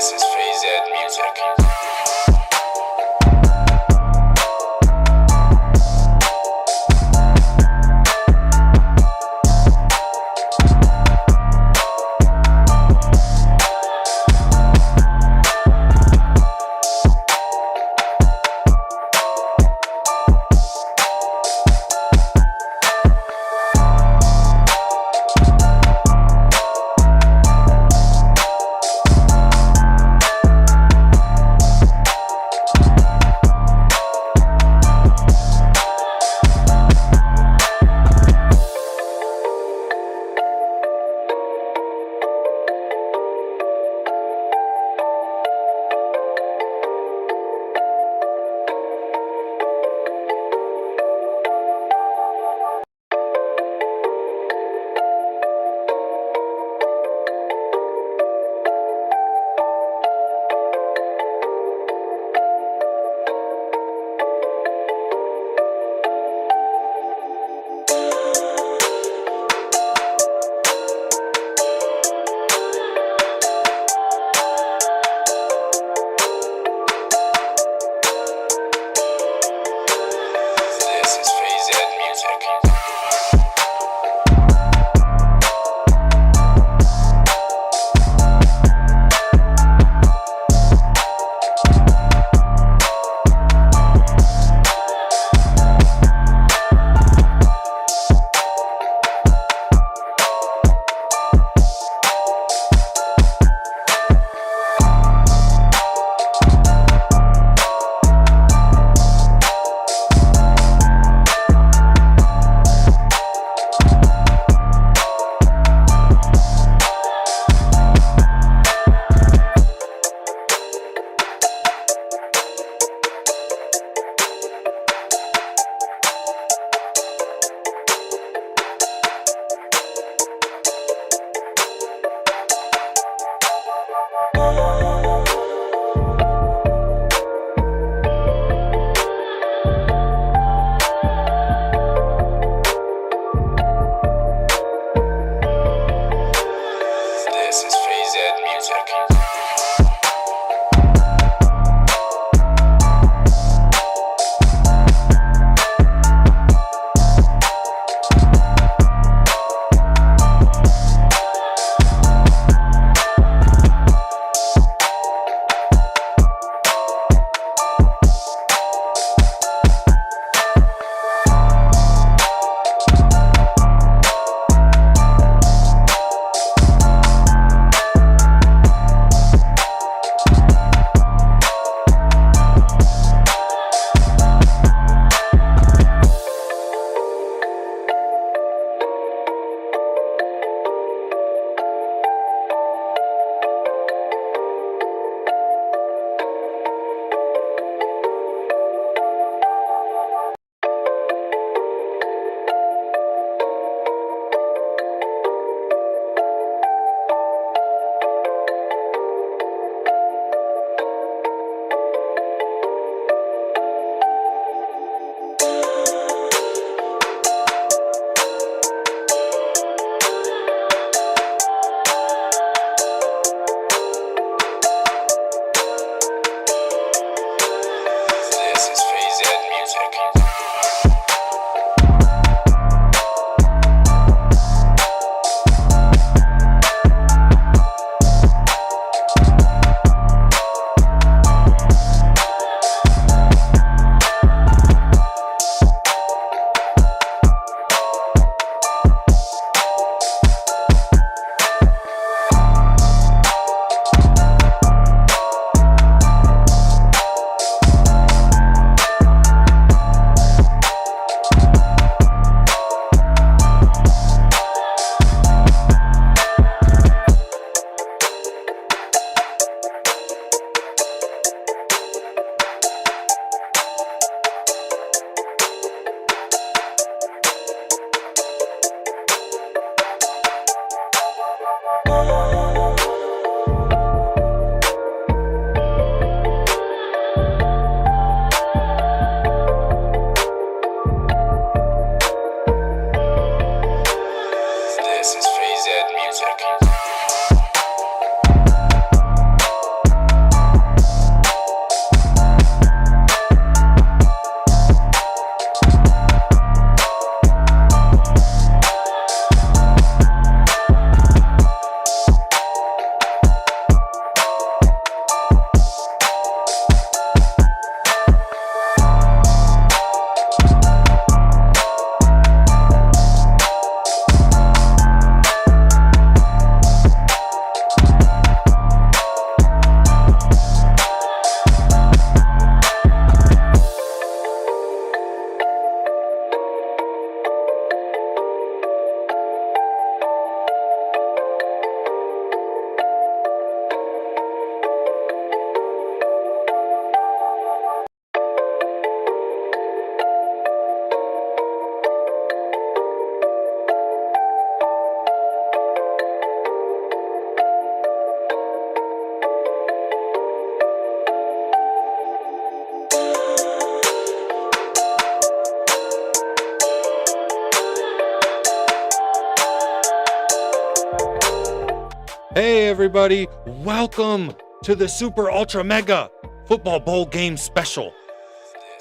This is Phase Music. This is Phase Music. This is Phase Music. everybody. Welcome to the Super Ultra Mega Football Bowl Game Special.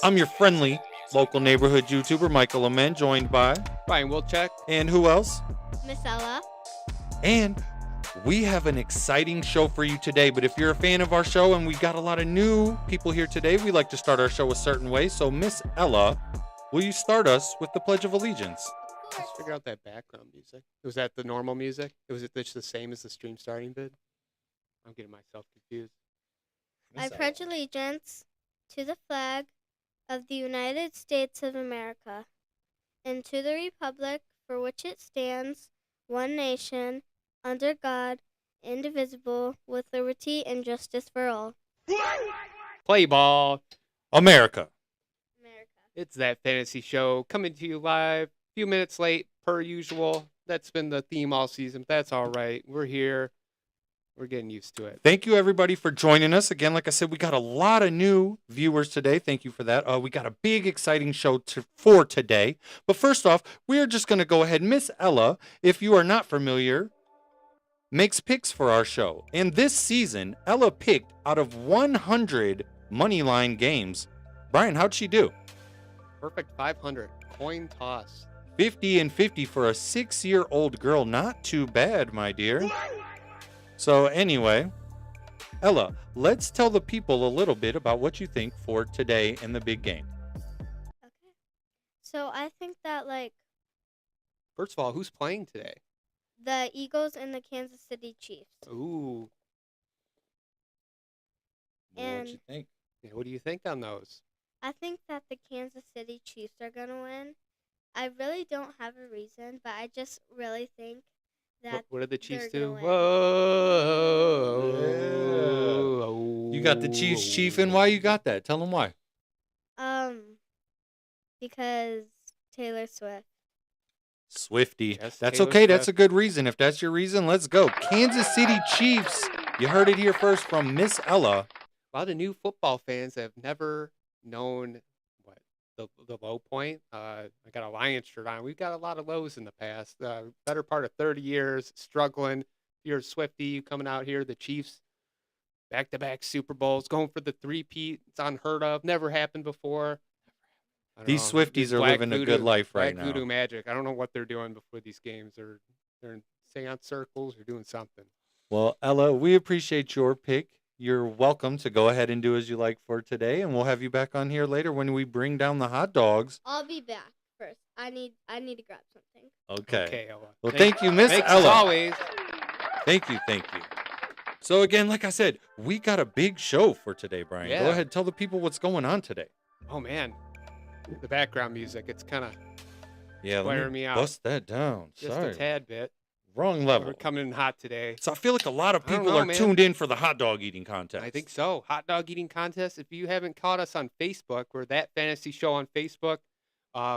I'm your friendly local neighborhood YouTuber, Michael Amen, joined by Ryan Wilczek. And who else? Miss Ella. And we have an exciting show for you today. But if you're a fan of our show, and we got a lot of new people here today, we like to start our show a certain way. So Miss Ella, will you start us with the Pledge of Allegiance? Let's figure out that background music. Was that the normal music? Was it just the same as the stream starting bid? I'm getting myself confused. I pledge allegiance to the flag of the United States of America and to the republic for which it stands, one nation, under God, indivisible, with liberty and justice for all. Play ball. America. It's that fantasy show coming to you live. A few minutes late, per usual. That's been the theme all season, but that's all right. We're here. We're getting used to it. Thank you, everybody, for joining us. Again, like I said, we got a lot of new viewers today. Thank you for that. We got a big, exciting show for today. But first off, we are just going to go ahead. Miss Ella, if you are not familiar, makes picks for our show. And this season, Ella picked out of 100 Moneyline games. Brian, how'd she do? Perfect 500. Coin toss. 50 and 50 for a 6-year-old girl. Not too bad, my dear. So anyway, Ella, let's tell the people a little bit about what you think for today in the big game. Okay. So I think that, First of all, who's playing today? the Eagles and the Kansas City Chiefs. Ooh. What you think? Yeah, what do you think on those? I think that the Kansas City Chiefs are going to win. I really don't have a reason, but I just really think that What did the Chiefs they're do? gonna win. Whoa. You got the Chiefs chiefing. Why you got that? Tell them why. Because Taylor Swift. Swifty. Yes, That's Taylor okay. That's a Swift. good reason. If that's your reason, let's go. Kansas City Chiefs. You heard it here first from Miss Ella. A lot of new football fans have never known the low point. I got a Lions shirt on. We've got a lot of lows in the past. Better part of 30 years struggling. If you're a Swiftie coming out here, the Chiefs back-to-back Super Bowls, going for the three-peat. It's unheard of. Never happened before. I don't These know. Swifties This are black living a voodoo- good life right black now. Voodoo magic. I don't know what they're doing before these games. They're in seance circles or doing something. Well, Ella, we appreciate your pick. You're welcome to go ahead and do as you like for today, and we'll have you back on here later when we bring down the hot dogs. I'll be back first. I need to grab something. Okay. Ella. Well, thank you, Miss Thanks as Ella. always. Thank you. So again, like I said, we got a big show for today, Brian. Yeah. Go ahead, tell the people what's going on today. Oh, man. The background music, it's kind of Yeah, Wear let me me out. bust that down. just Sorry. a tad bit. Wrong We're level. coming in hot today. So I feel like a lot of I don't people know, are man. tuned in for the hot dog eating contest. I think so. Hot dog eating contest. If you haven't caught us on Facebook, we're That Fantasy Show on Facebook.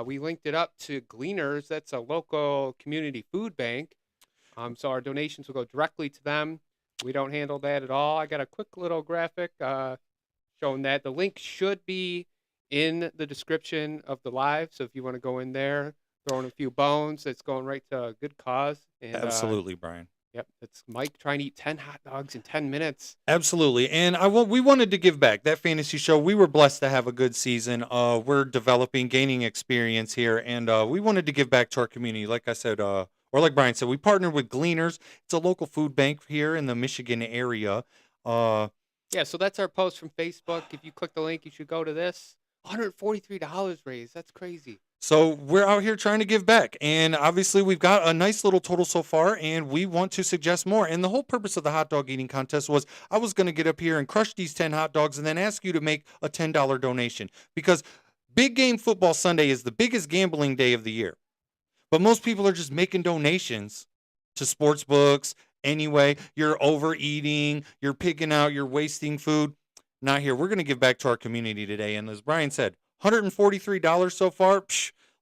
We linked it up to Gleaners. That's a local community food bank. So our donations will go directly to them. We don't handle that at all. I got a quick little graphic showing that. The link should be in the description of the live. So if you want to go in there, throw in a few bones, it's going right to a good cause. And, Absolutely, Brian. Yep, it's Mike trying to eat 10 hot dogs in 10 minutes. Absolutely. And we wanted to give back. That fantasy show, we were blessed to have a good season. We're developing, gaining experience here, and we wanted to give back to our community. Like I said, or like Brian said, we partnered with Gleaners. It's a local food bank here in the Michigan area. Yeah, so that's our post from Facebook. If you click the link, you should go to this. $143 raised. That's crazy. So we're out here trying to give back. And obviously we've got a nice little total so far, and we want to suggest more. And the whole purpose of the hot dog eating contest was I was going to get up here and crush these 10 hot dogs and then ask you to make a $10 donation. Because Big Game Football Sunday is the biggest gambling day of the year. But most people are just making donations to sports books anyway. You're overeating, you're picking out, you're wasting food. Not here. We're going to give back to our community today. And as Brian said, $143 so far.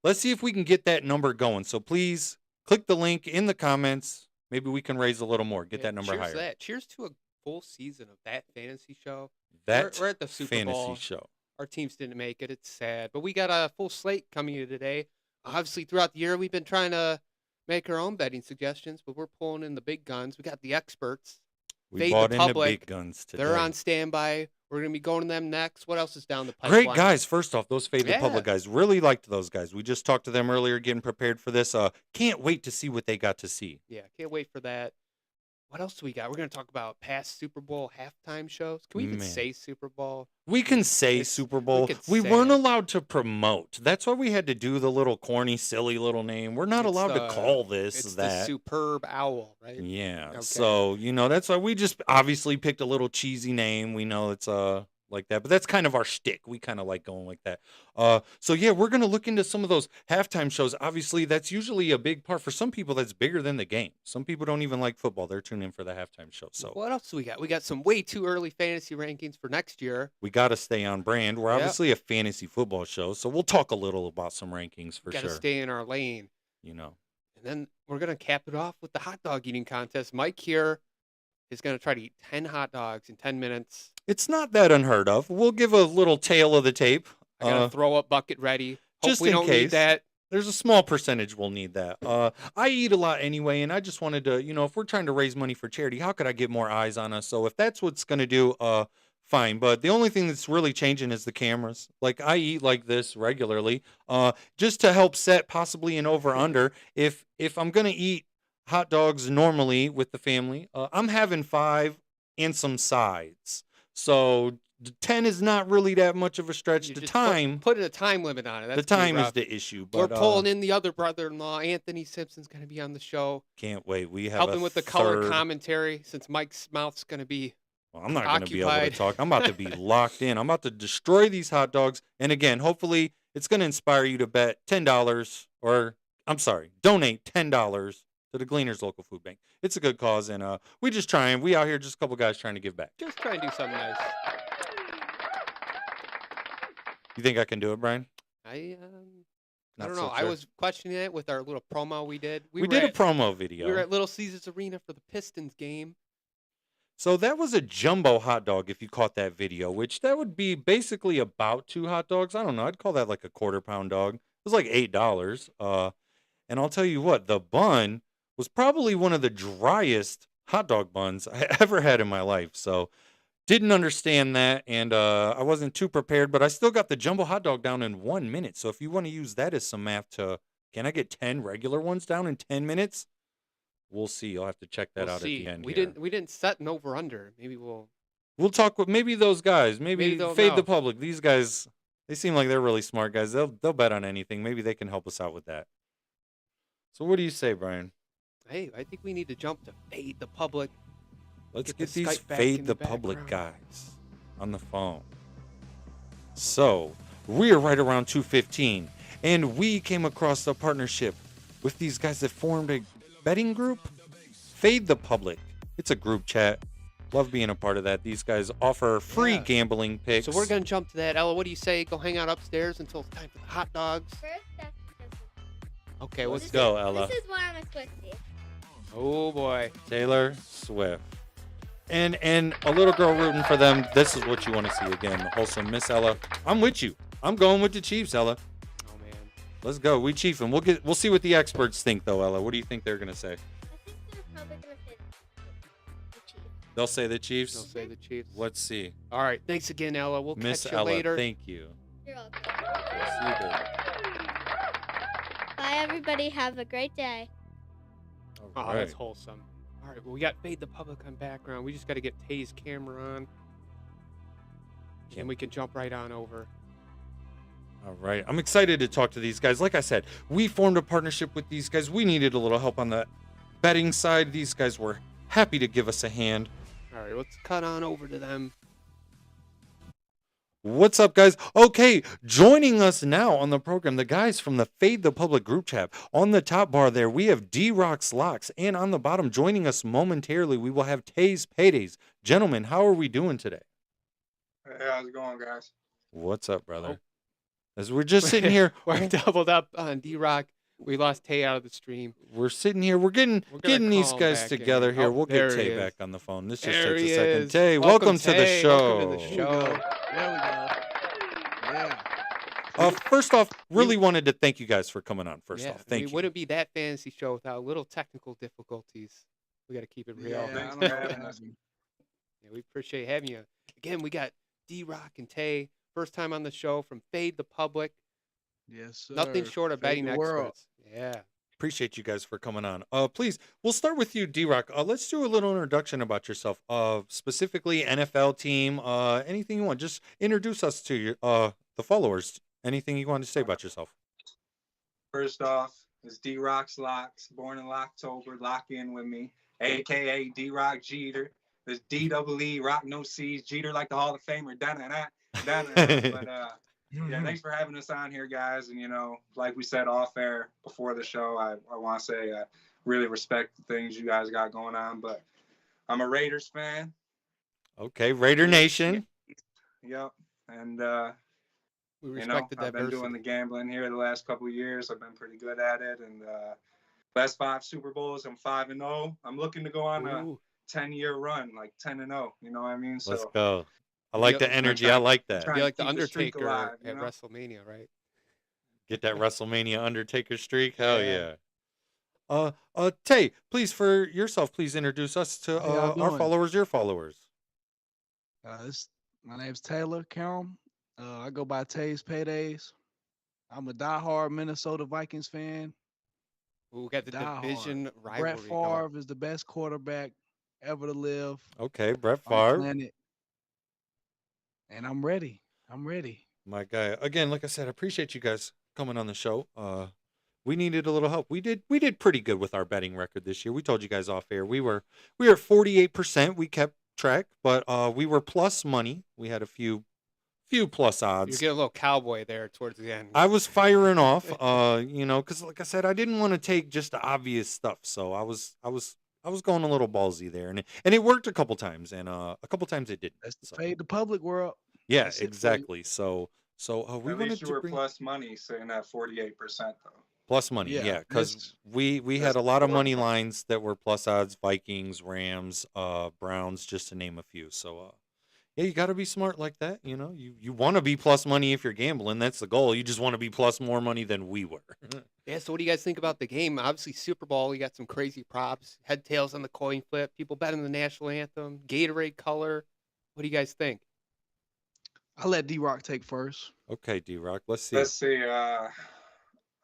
Let's see if we can get that number going. So please click the link in the comments. Maybe we can raise a little more, get that number cheers higher. To that. Cheers to a full season of That Fantasy Show. That we're at the Super fantasy Bowl. show. Our teams didn't make it. It's sad. But we got a full slate coming in today. Obviously, throughout the year, we've been trying to make our own betting suggestions, but we're pulling in the big guns. We got the experts. We Fade the bought into Public. big guns today. They're on standby. We're going to be going to them next. What else is down the pipeline? Great guys. First off, those Fade the Public guys. Really liked those guys. We just talked to them earlier, getting prepared for this. Can't wait to see what they got to see. Yeah, can't wait for that. What else do we got? We're going to talk about past Super Bowl halftime shows. Can we even say Super Bowl? We can say Super Bowl. We weren't allowed to promote. That's why we had to do the little corny, silly little name. We're not allowed to call this it's that. The Superb Owl, right? Yeah. Okay. So, that's why we just obviously picked a little cheesy name. We know it's like that, but that's kind of our shtick. We kind of like going like that. So yeah, we're gonna look into some of those halftime shows. Obviously, that's usually a big part for some people. That's bigger than the game. Some people don't even like football. They're tuning in for the halftime show. So what else do we got? We got some way too early fantasy rankings for next year. We got to stay on brand. We're obviously a fantasy football show, so we'll talk a little about some rankings for sure. Got to stay in our lane. And then we're gonna cap it off with the hot dog eating contest. Mike here is gonna try to eat 10 hot dogs in 10 minutes. It's not that unheard of. We'll give a little tail of the tape. I got a throw up bucket ready. Hope just we in don't case. Need that. There's a small percentage we'll need that. I eat a lot anyway, and I just wanted to, if we're trying to raise money for charity, how could I get more eyes on us? So if that's what's going to do, fine. But the only thing that's really changing is the cameras. Like, I eat like this regularly, just to help set possibly an over-under. If I'm going to eat hot dogs normally with the family, I'm having 5 and some sides. So 10 is not really that much of a stretch. You the just time put a time limit on it. That's the time is the issue. But we're pulling in the other brother-in-law. Anthony Simpson's going to be on the show. Can't wait. We have helping with the color commentary since Mike's mouth's going to be. Well, I'm not going to be able to talk. I'm about to be locked in. I'm about to destroy these hot dogs. And again, hopefully, it's going to inspire you to bet $10 or donate $10 to the Gleaners Local Food Bank. It's a good cause, and we out here, just a couple guys trying to give back. Just try and do something nice. You think I can do it, Brian? I don't know. I was questioning it with our little promo we did. We did a promo video. We were at Little Caesars Arena for the Pistons game. So that was a jumbo hot dog, if you caught that video, which that would be basically about 2 hot dogs. I don't know. I'd call that like a quarter-pound dog. It was like $8. And I'll tell you what, the bun was probably one of the driest hot dog buns I ever had in my life. So didn't understand that, and I wasn't too prepared, but I still got the jumbo hot dog down in 1 minute. So if you want to use that as some math can I get 10 regular ones down in 10 minutes? We'll see. You'll have to check that out at the end. We didn't set an over under. Maybe we'll talk with maybe those guys. Maybe Fade the Public. These guys, they seem like they're really smart guys. They'll bet on anything. Maybe they can help us out with that. So what do you say, Brian? Hey, I think we need to jump to Fade the Public. Let's get these Fade the Public guys on the phone. So we're right around 2:15, and we came across a partnership with these guys that formed a betting group, Fade the Public. It's a group chat. Love being a part of that. These guys offer free gambling picks. So we're gonna jump to that. Ella, what do you say? Go hang out upstairs until it's time for the hot dogs. Okay, let's go, Ella. This is why I'm a Swiftie. Oh boy, Taylor Swift. And a little girl rooting for them. This is what you want to see again. The wholesome Miss Ella. I'm with you. I'm going with the Chiefs, Ella. Oh man. Let's go. We Chiefs, and we'll see what the experts think, though, Ella. What do you think they're gonna say? I think they're probably gonna say the Chiefs. They'll say the Chiefs. They'll say the Chiefs. Let's see. All right. Thanks again, Ella. We'll Miss catch you Ella, later. thank you. You're welcome. See you there. Bye, everybody. Have a great day. All Oh, right. that's wholesome. All right, well, we got Fade the Public on background. We just got to get Tay's camera on, and we can jump right on over. All right. I'm excited to talk to these guys. Like I said, we formed a partnership with these guys. We needed a little help on the betting side. These guys were happy to give us a hand. All right, let's cut on over to them. What's up, guys? Okay, joining us now on the program, the guys from the Fade the Public group chat. On the top bar there, we have D-Rock's Locks, and on the bottom, joining us momentarily, we will have Tay's Paydays. Gentlemen, how are we doing today? Hey, how's it going, guys? What's up, brother? As we're just sitting here, We're doubled up on D-Rock. We lost Tay out of the stream. we're sitting here, we're getting these call him guys back in. together here. Oh, We'll there get he Tay is. back on the phone. This just There takes he a second. is. Tay, welcome to the Tay. show. Welcome to the show. There we go. Yeah. First off, really wanted to thank you guys for coming on. First off, thank It you. wouldn't be that fantasy show without little technical difficulties. We got to keep it real. Yeah, thanks for having us. we appreciate having you. Again, we got D-Rock and Tay, first time on the show from Fade the Public. Yes, sir. Nothing short of Fade betting the world. experts. Yeah. Appreciate you guys for coming on. Please, we'll start with you, D-Rock. Let's do a little introduction about yourself. Specifically NFL team. Anything you want. Just introduce us to your the followers. Anything you want to say about yourself. First off, it's D-Rock's Locks, born in Locktober, lock in with me, a.k.a. D-Rock Jeter. There's D-double-E, Rock no C's, Jeter like the Hall of Famer, da-da-da, da-da-da. But, yeah, thanks for having us on here, guys. And, like we said off air before the show, I want to say I really respect the things you guys got going on. But I'm a Raiders fan. Okay, Raider Nation. Yep. And, We respect the I've diversity. been doing the gambling here the last couple of years. I've been pretty good at it. And last 5 Super Bowls, I'm 5-0. I'm looking to go on a 10-year run, like 10-0. You know what I mean? Let's So go. I like the energy. I like that. trying Be to like the keep the streak Undertaker alive, at WrestleMania, right? Get that WrestleMania Undertaker streak. Hell yeah. Tay, please, for yourself, please introduce us to How y'all our doing? followers, your followers. My name's Taylor Carum. I go by Tay's Paydays. I'm a diehard Minnesota Vikings fan. We got the Diehard. division Brett rivalry going. Favre is the best quarterback ever to live Okay, Brett on the Favre. planet. And I'm ready. I'm ready. My guy. Again, like I said, I appreciate you guys coming on the show. We needed a little help. We did pretty good with our betting record this year. We told you guys off air. We were 48%. We kept track, but we were plus money. We had a few plus You odds. get a little cowboy there towards the end. I was firing off, because like I said, I didn't want to take just the obvious stuff. So I was going a little ballsy there, and it worked a couple times, and a couple times it didn't. That's the So, Fade the Public world. yeah, That's it for you. exactly. So we at wanted least you to were bring plus money saying that 48% though. plus money, Yeah, yeah, because that's- we had that's a lot of more money fun. lines that were plus odds: Vikings, Rams, Browns, just to name a few. So yeah, you got to be smart like that. You want to be plus money if you're gambling. That's the goal. You just want to be plus more money than we were. Yeah, so what do you guys think about the game? Obviously, Super Bowl, you got some crazy props, head tails on the coin flip, people betting the national anthem, Gatorade color. What do you guys think? I'll let D-Rock take first. Okay, D-Rock, let's see. Let's see.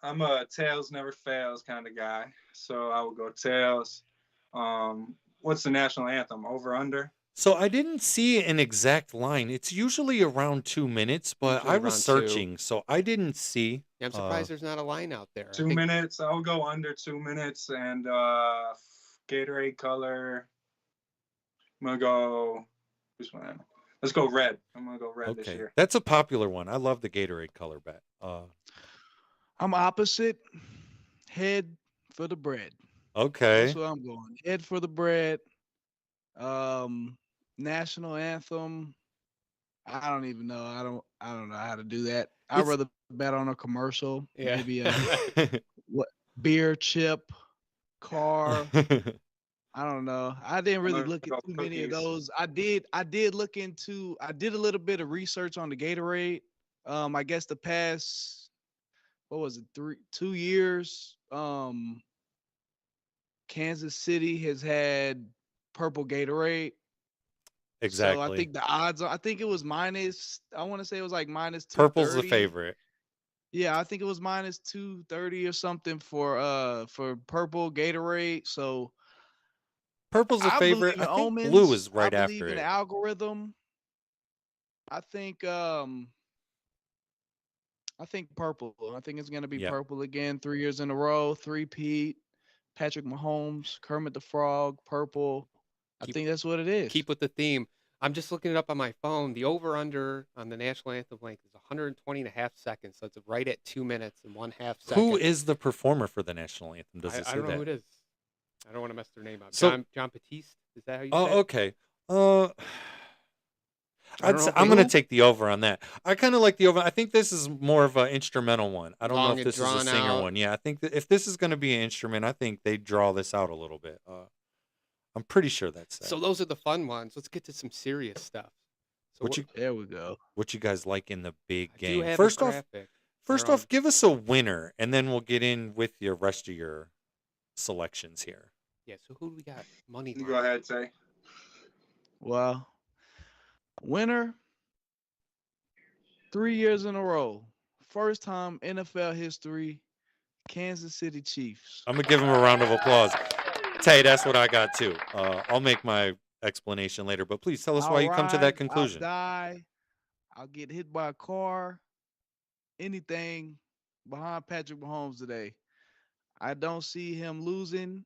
I'm a tails never fails kind of guy, so I will go tails. What's the national anthem? Over under? So I didn't see an exact line. It's usually around 2 minutes, but Usually I was around 2. searching, so I didn't see. Yeah, I'm surprised there's not a line out there. I 2 think- minutes. I'll go under 2 minutes and Gatorade color. I'm gonna go. Which one? Let's go red. I'm gonna go red this Okay, year. that's a popular one. I love the Gatorade color bet. I'm opposite. Head for the bread. Okay. That's where I'm going. Head for the bread. National anthem. I don't even know. I don't know how to do that. I'd It's- rather bet on a commercial. Yeah. Maybe a beer chip, car. I don't know. I didn't really gonna look go at too many of cookies. those. I did look into. I did a little bit of research on the Gatorade. I guess the past, what was it, 2 years? Kansas City has had purple Gatorade. Exactly. So I think the odds are, I think it was minus, I want to say it was like minus 230. Purple's the favorite. Yeah, I think it was minus 230 or something for purple Gatorade. So Purple's the I favorite. believe I in think omens. blue is right I after believe in it. the algorithm. I think purple. I think it's gonna be Yeah. purple again, 3 years in a row, three-peat. Patrick Mahomes, Kermit the Frog, purple. I Keep- think that's what it is. Keep with the theme. I'm just looking it up on my phone. The over-under on the national anthem length is 120 and a half seconds. So it's right at 2 minutes and 1/2 seconds. Who is the performer for the national anthem? Does it say I don't know that? who it is. I don't want to mess their name up. So- John Batiste? Is that how you say Oh, it? okay. I don't know if I'm they- gonna take the over on that. I kind of like the over. I think this is more of an instrumental one. I don't know Long if and this is a drawn singer out. one. Yeah, I think that if this is gonna be an instrument, I think they draw this out a little bit. I'm pretty sure that's that. So those are the fun ones. Let's get to some serious stuff. So What you There we go. what you guys like in the big I do game? have a First off, graphic. First They're off, on- give us a winner, and then we'll get in with your rest of your selections here. Yeah, so who do we got? Money You line. go ahead, Tay. Well, Winner, 3 years in a row. First time NFL history, Kansas City Chiefs. I'm gonna give him a round of applause. Tay, that's what I got too. I'll make my explanation later, but please tell us why I'll you come to that ride, I'll conclusion. die, I'll get hit by a car, anything behind Patrick Mahomes today. I don't see him losing.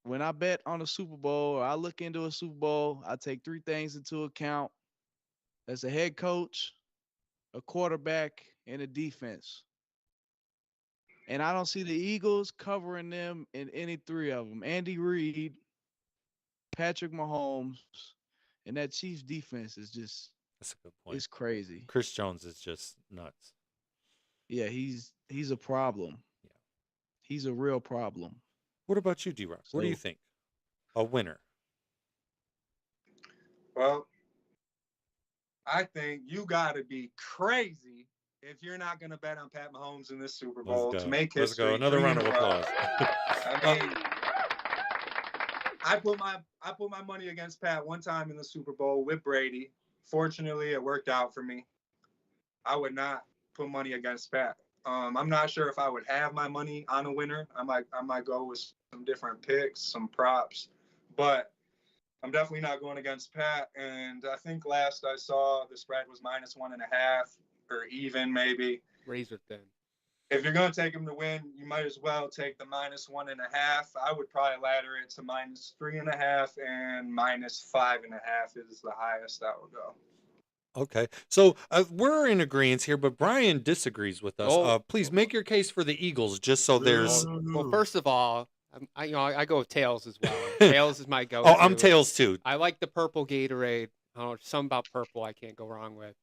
When I bet on a Super Bowl or I look into a Super Bowl, I take three things into account. That's a head coach, a quarterback, and a defense. And I don't see the Eagles covering them in any three of them. Andy Reid, Patrick Mahomes, and that Chiefs defense is just That's a good point. it's crazy. Chris Jones is just nuts. Yeah, he's a problem. Yeah. He's a real problem. What about you, D-Rock? What do you So think? A winner. Well, I think you got to be crazy if you're not going to bet on Pat Mahomes in this Super Let's Bowl to go. make Let's go. history Another 3 round in of a row. applause. I mean, I put my money against Pat one time in the Super Bowl with Brady. Fortunately, it worked out for me. I would not put money against Pat. I'm not sure if I would have my money on a winner. I might go with some different picks, some props, but I'm definitely not going against Pat. And I think last I saw the spread was -1.5 or even maybe. Razor thin. If you're going to take him to win, you might as well take the -1.5. I would probably ladder it to -3.5 and -5.5 is the highest I would go. Okay, so we're in agreement here, but Brian disagrees with us. Oh, Please make your case for the Eagles, just so there's. well, first of all, I go with tails as well. Tails is my go-to. Oh, I'm tails too. I like the purple Gatorade. Something about purple I can't go wrong with.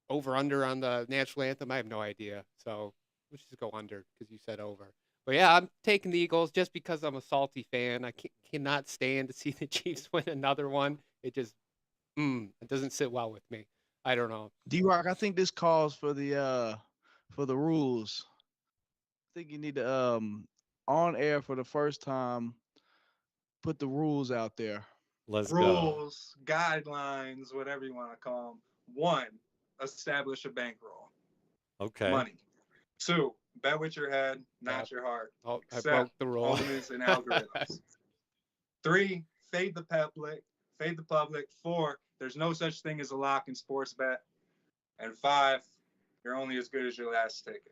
Over under on the national anthem, I have no idea. So let's just go under because you said over. But yeah, I'm taking the Eagles just because I'm a salty fan. I cannot stand to see the Chiefs win another one. It just it doesn't sit well with me. I don't know. D-Rock, I think this calls for the rules. I think you need to on air for the first time put the rules out there. Let's go. Rules, guidelines, whatever you want to call them. 1, establish a bankroll. Okay. Money. 2, bet with your head, not your heart. Oh, I Set broke the rule. omens and algorithms. 3, fade the public. 4, there's no such thing as a lock in sports bet. And 5, you're only as good as your last ticket.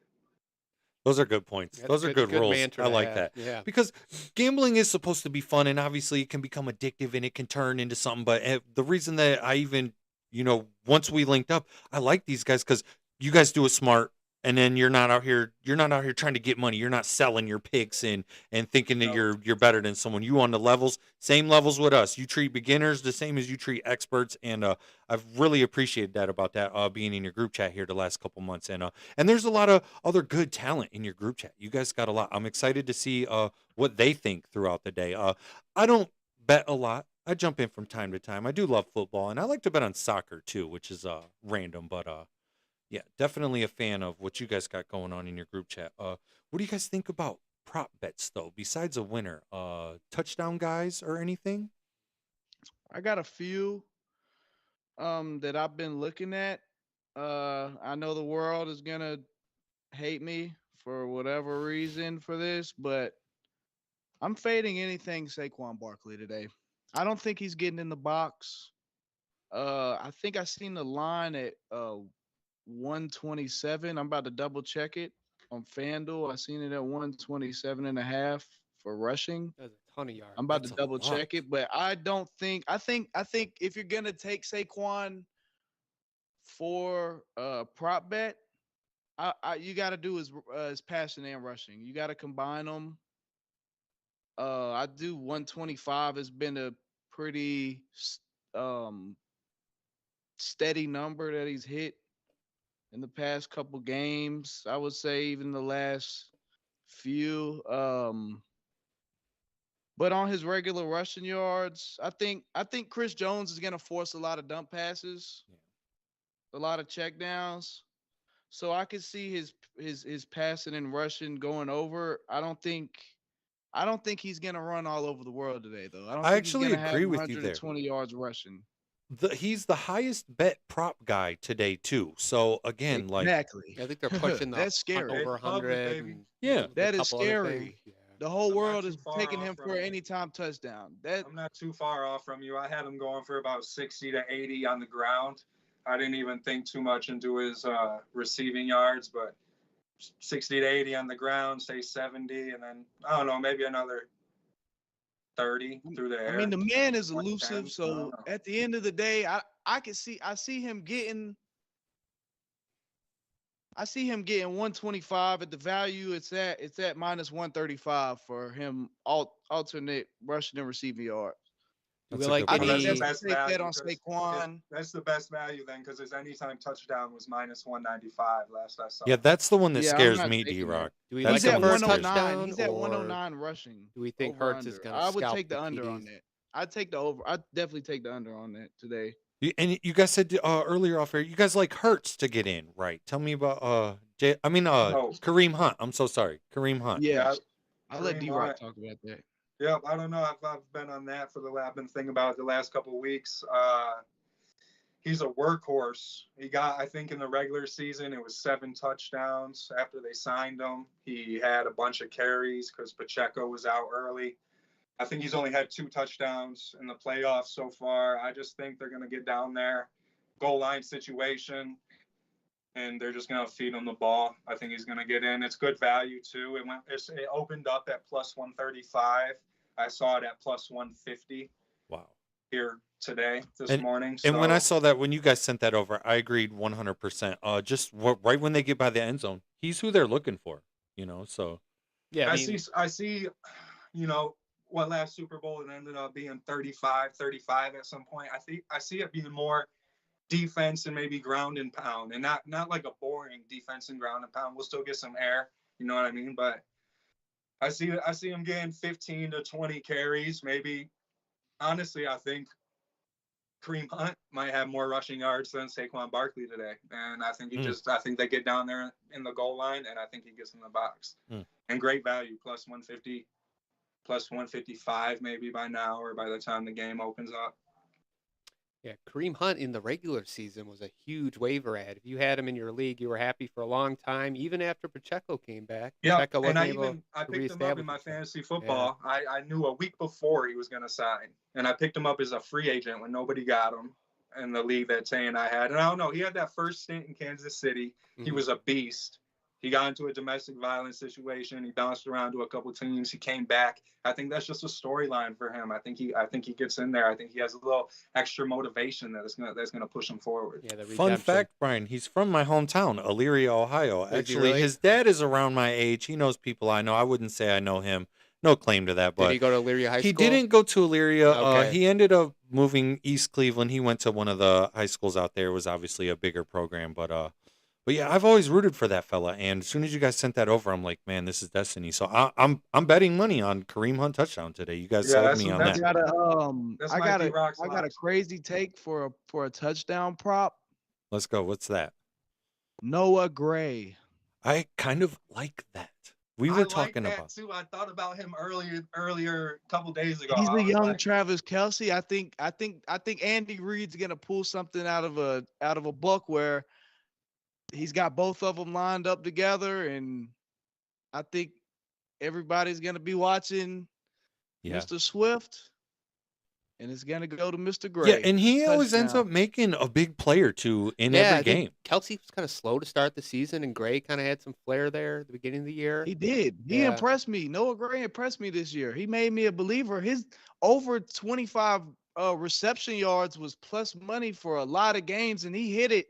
Those are good points. That's Those are good rules. mantra I to like have. that. Yeah. Because gambling is supposed to be fun, and obviously it can become addictive and it can turn into something. But the reason that I even, once we linked up, I like these guys because you guys do it smart, and then you're not out here trying to get money. You're not selling your picks and thinking that No. you're better than someone. You on the levels, same levels with us. You treat beginners the same as you treat experts, and I've really appreciated that about that being in your group chat here the last couple months. And there's a lot of other good talent in your group chat. You guys got a lot. I'm excited to see what they think throughout the day. I don't bet a lot. I jump in from time to time. I do love football, and I like to bet on soccer too, which is random, but yeah, definitely a fan of what you guys got going on in your group chat. What do you guys think about prop bets though? Besides a winner, touchdown guys or anything? I got a few that I've been looking at. I know the world is gonna hate me for whatever reason for this, but I'm fading anything Saquon Barkley today. I don't think he's getting in the box. I think I seen the line at 127. I'm about to double check it on FanDuel. I seen it at 127.5 for rushing. That's a ton of yards. I'm about That's to a double lot. check it, but I don't think I think if you're gonna take Saquon for prop bet, you got to do his passing and rushing. You got to combine them. I do 125 has been a pretty um steady number that he's hit in the past couple games. I would say even the last few. But on his regular rushing yards, I think Chris Jones is gonna force a lot of dump passes, a lot of check downs. So I could see his passing and rushing going over. I don't think he's gonna run all over the world today, though. I don't I think he's actually gonna have agree with you there. 120 yards rushing. he's the highest bet prop guy today too. So again, like, Exactly. I think they're pushing the That's hunt scary. over It's public, 100 baby. and yeah, a That is couple other things. scary. Yeah. The whole I'm not world too is far taking off him from for you. anytime touchdown. That I'm not too far off from you. I had him going for about 60 to 80 on the ground. I didn't even think too much into his receiving yards, but 60 to 80 on the ground, say 70, and then I don't know, maybe another 30 through the I air. mean, the man is 110, elusive. I So don't know. at the end of the day, I see him getting 125 at the value. It's at minus 135 for him alternate rushing and receiving yards. Do that's we a like good I price. think That's the that's any? a best safe bet value on because Saquon. that's the best value then because his anytime touchdown was minus 195 last I saw. Yeah, that's the one that Yeah, I'm scares not me, taking D-Rock. that. Do we That's He's like the him at one that for a scares me. 109. touchdown, He's at or 109 rushing. do we think Over Hurts is under. gonna I would scalp take the the under on TDs? that. I'd take the over. I'd definitely take the under on that today. And you guys said earlier off air, you guys like Hurts to get in, right? Tell me about No. Kareem Hunt. I'm so sorry, Kareem Hunt. Yeah. Yeah, I'll let Kareem D Rock Hunt. talk about that. Yep, I don't know. I've been on that for I've been thinking about it the last couple of weeks. He's a workhorse. He got, I think, in the regular season, it was 7 touchdowns after they signed him. He had a bunch of carries because Pacheco was out early. I think he's only had 2 touchdowns in the playoffs so far. I just think they're going to get down there, goal line situation, and they're just going to feed him the ball. I think he's going to get in. It's good value, too. It opened up at plus 135. I saw it at plus 150 Wow. here today, this And morning. and when I So saw that, when you guys sent that over, I agreed 100%. Just right when they get by the end zone, he's who they're looking for. So Yeah, I see, what last Super Bowl it ended up being 35 at some point. I see it being more defense and maybe ground and pound, and not like a boring defense and ground and pound. We'll still get some air, you know what I mean? But I see him getting 15 to 20 carries, maybe. Honestly, I think Kareem Hunt might have more rushing yards than Saquon Barkley today, and I think I think they get down there in the goal line, and I think he gets in the box. And great value, plus 150, plus 155 maybe by now or by the time the game opens up. yeah. Kareem Hunt in the regular season was a huge waiver ad. If you had him in your league, you were happy for a long time, even after Pacheco came back. Yeah, Pacheco and wasn't I able to picked him up in reestablish my himself. fantasy football. I knew a week before he was going to sign, and I picked him up as a free agent when nobody got him in the league that Tay and I had. And I don't know, he had that first stint in Kansas City. He was a beast. He got into a domestic violence situation. He bounced around to a couple teams. He came back. I think that's just a storyline for him. I think he gets in there. I think he has a little extra motivation that's gonna push him forward. Yeah, the fun redemption. fact, Brian, he's from my hometown, Elyria, Ohio. Is he Actually, really? his dad is around my age. He knows people I know. I wouldn't say I know him. No claim to that, Did but he go to Elyria High he School? didn't go to Elyria. Okay. He ended up moving East Cleveland. He went to one of the high schools out there. It was obviously a bigger program, but yeah, I've always rooted for that fella. And as soon as you guys sent that over, I'm like, man, this is destiny. So I'm betting money on Kareem Hunt touchdown today. You guys Yeah, sold me on I that. got a That's I my got a D-Rock's I got a locks. crazy take for a touchdown prop. Let's go. What's that? Noah Gray. I kind of like that. We were talking that about. too. I thought about him earlier a couple days ago. He's I the was young like, Travis Kelsey. I think Andy Reid's gonna pull something out of a book where he's got both of them lined up together, and I think everybody's gonna be watching Yeah. Mr. Swift, and it's gonna go to Mr. Yeah, Gray. and he always ends Touchdown. up making a big play or two in Yeah, every I think game. Kelsey was kind of slow to start the season, and Gray kind of had some flair there at the beginning of the year. He did. He Yeah. impressed me. Noah Gray impressed me this year. He made me a believer. His over 25 reception yards was plus money for a lot of games, and he hit it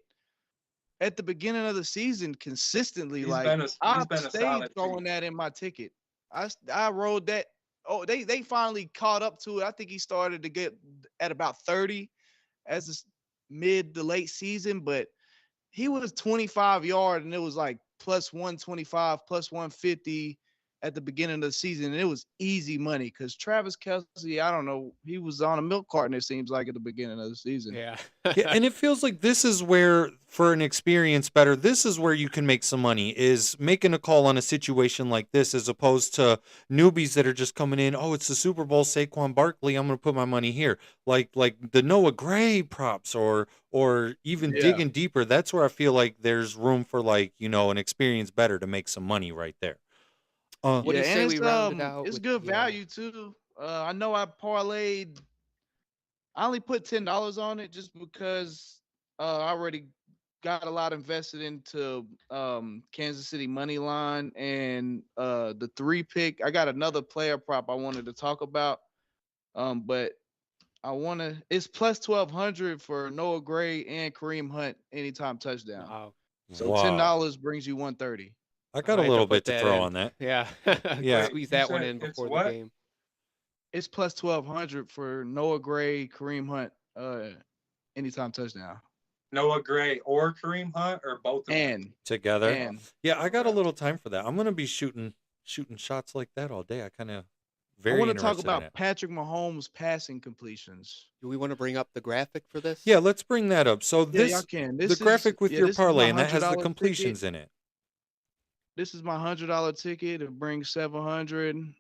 at the beginning of the season consistently. He's Like been a I solid stayed piece. throwing that in my ticket. I rode that. Oh, they finally caught up to it. I think he started to get at about 30 as a mid to late season, but he was 25 yard and it was like plus 125, plus 150. at the beginning of the season, and it was easy money because Travis Kelsey, I don't know, he was on a milk carton, it seems like, at the beginning of the season. Yeah. Yeah, and it feels like this is where, for an experience better, this is where you can make some money, is making a call on a situation like this, as opposed to newbies that are just coming in. Oh, it's the Super Bowl, Saquon Barkley, I'm going to put my money here. Like the Noah Gray props, or even Yeah. digging deeper. That's where I feel like there's room for, like, an experience better to make some money right there. What do Yeah, you and say we round it out it's with good the value too. I know I only put $10 on it just because I already got a lot invested into Kansas City money line and the 3 pick. I got another player prop I wanted to talk about. But it's plus 1200 for Noah Gray and Kareem Hunt anytime touchdown. Wow. So Wow. $10 brings you 130. I I got a might have to little put bit to that throw in. on that. Yeah. Yeah. Squeeze You that one said in it's before the what? game. It's plus 1200 for Noah Gray, Kareem Hunt, anytime touchdown. Noah Gray or Kareem Hunt or both of them? And Together. and Yeah, I got a Okay. little time for that. I'm gonna be shooting shots like that all day. I kind of I very want to talk interested in about it. Patrick Mahomes passing completions. Do we want to bring up the graphic for this? Yeah, let's bring that up. So Yeah, y'all this can. the graphic with your This is my parlay, and that hundred has the dollar ticket. completions in it. This is my $100 ticket. It brings 700.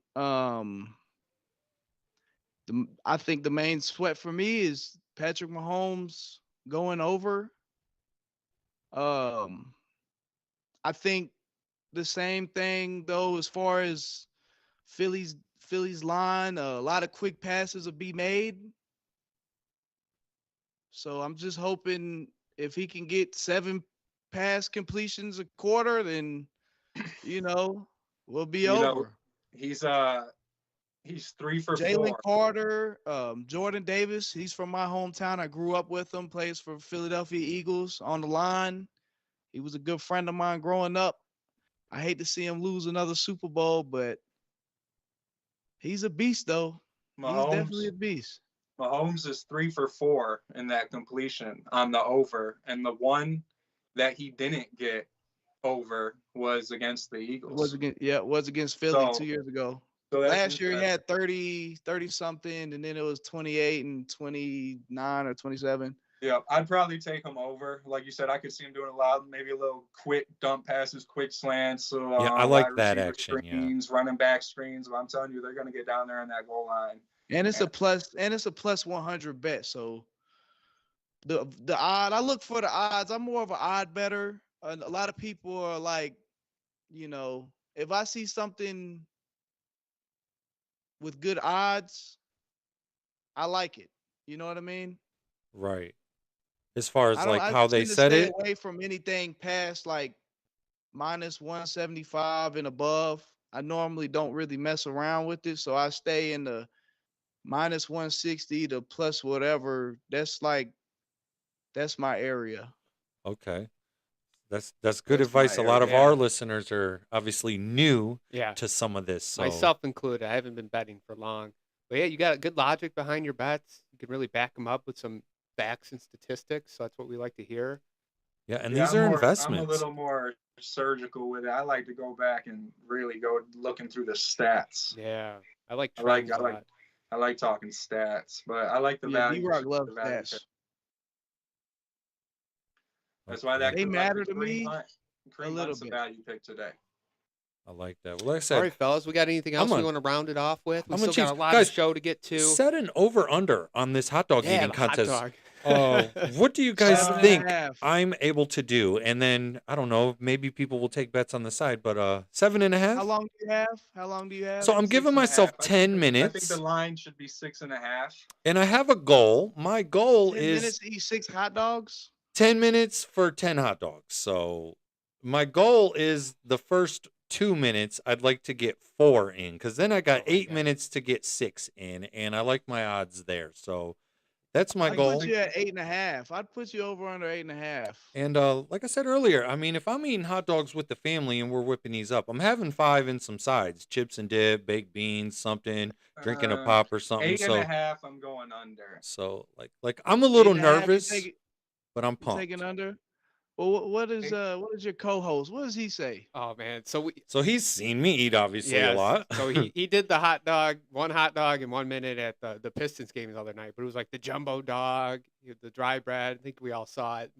I think the main sweat for me is Patrick Mahomes going over. Um, I think the same thing though as far as Philly's line. A lot of quick passes will be made. So I'm just hoping if he can get 7 pass completions a quarter, then we'll be You know, over. he's 3 for Jalen 4. Carter, Jordan Davis, he's from my hometown. I grew up with him, plays for Philadelphia Eagles on the line. He was a good friend of mine growing up. I hate to see him lose another Super Bowl, but he's a beast, though. He's definitely a beast. Mahomes is 3 for 4 in that completion on the over, and the one that he didn't get over was against the It was Eagles. against Philly 2 So, years ago. so that's Last year he interesting. had 30 something, and then it was 28 and 29 or 27. Yeah, I'd probably take him over. Like you said, I could see him doing a lot, maybe a little quick dump passes, quick slants, so Yeah, I wide like that receiver action. Yeah. screens, running back screens. But I'm telling you, they're gonna get down there on that goal line. And it's a plus 100 bet. So the odd, I look for the odds. I'm more of an odd better. A lot of people are like, if I see something with good odds, I like it. You know what I mean? Right. As far as like I how they tend to said stay it. away from anything past like minus 175 and above. I normally don't really mess around with it, so I stay in the minus 160 to plus whatever. That's my area. Okay. That's good That's my advice. A lot of area. our Yeah. listeners are obviously new Yeah. to some of this. So Myself included. I haven't been betting for long. But yeah, you got good logic behind your bets. You can really back them up with some facts and statistics. So that's what we like to hear. yeah, and Yeah, these are I'm a investments. little more surgical with it. I like to go back and really go looking through the stats. Yeah. I like I like trends a lot. I like talking stats, but I like the Yeah, value. D-Rock loves the value stats. pick. That's why that They could matter to Kareem me Hunt. a Kareem little Hunt's a bit. value pick today. I like that. Well, like I All said, right, fellas. We got anything else I'm we on- want to round it off with? We I'm on still got a Chiefs. lot Guys, of show to get to. set an over under on this hot dog Yeah, eating the hot contest. dog. What do you guys 7.5. think I'm able to do? And then I don't know, maybe people will take bets on the side, but 7.5. How long do you have? How long do you have? So I'm giving 6.5. myself I 10 think the minutes, line should be 6.5. and I have a goal. My goal 10 is minutes to eat 6 hot dogs? 10 minutes for 10 hot dogs. So my goal is the first 2 minutes, I'd like to get 4 in, because then I got 8 Okay. minutes to get 6 in, and I like my odds there. So that's my I'd goal. put you at 8.5. I'd put you over under 8.5. And like I said earlier, I mean, if I'm eating hot dogs with the family and we're whipping these up, I'm having 5 and some sides, chips and dip, baked beans, something, drinking a pop or something. 8.5. I'm going under. So like I'm a little 8.5, nervous, but I'm you taking pumped. under? Well, what is your co-host? What does he say? Oh man, so we So he's seen me eat obviously a yes, lot. so he did the one hot dog in 1 minute at the Pistons game the other night, but it was like the jumbo dog, the dry bread. I think we all saw it,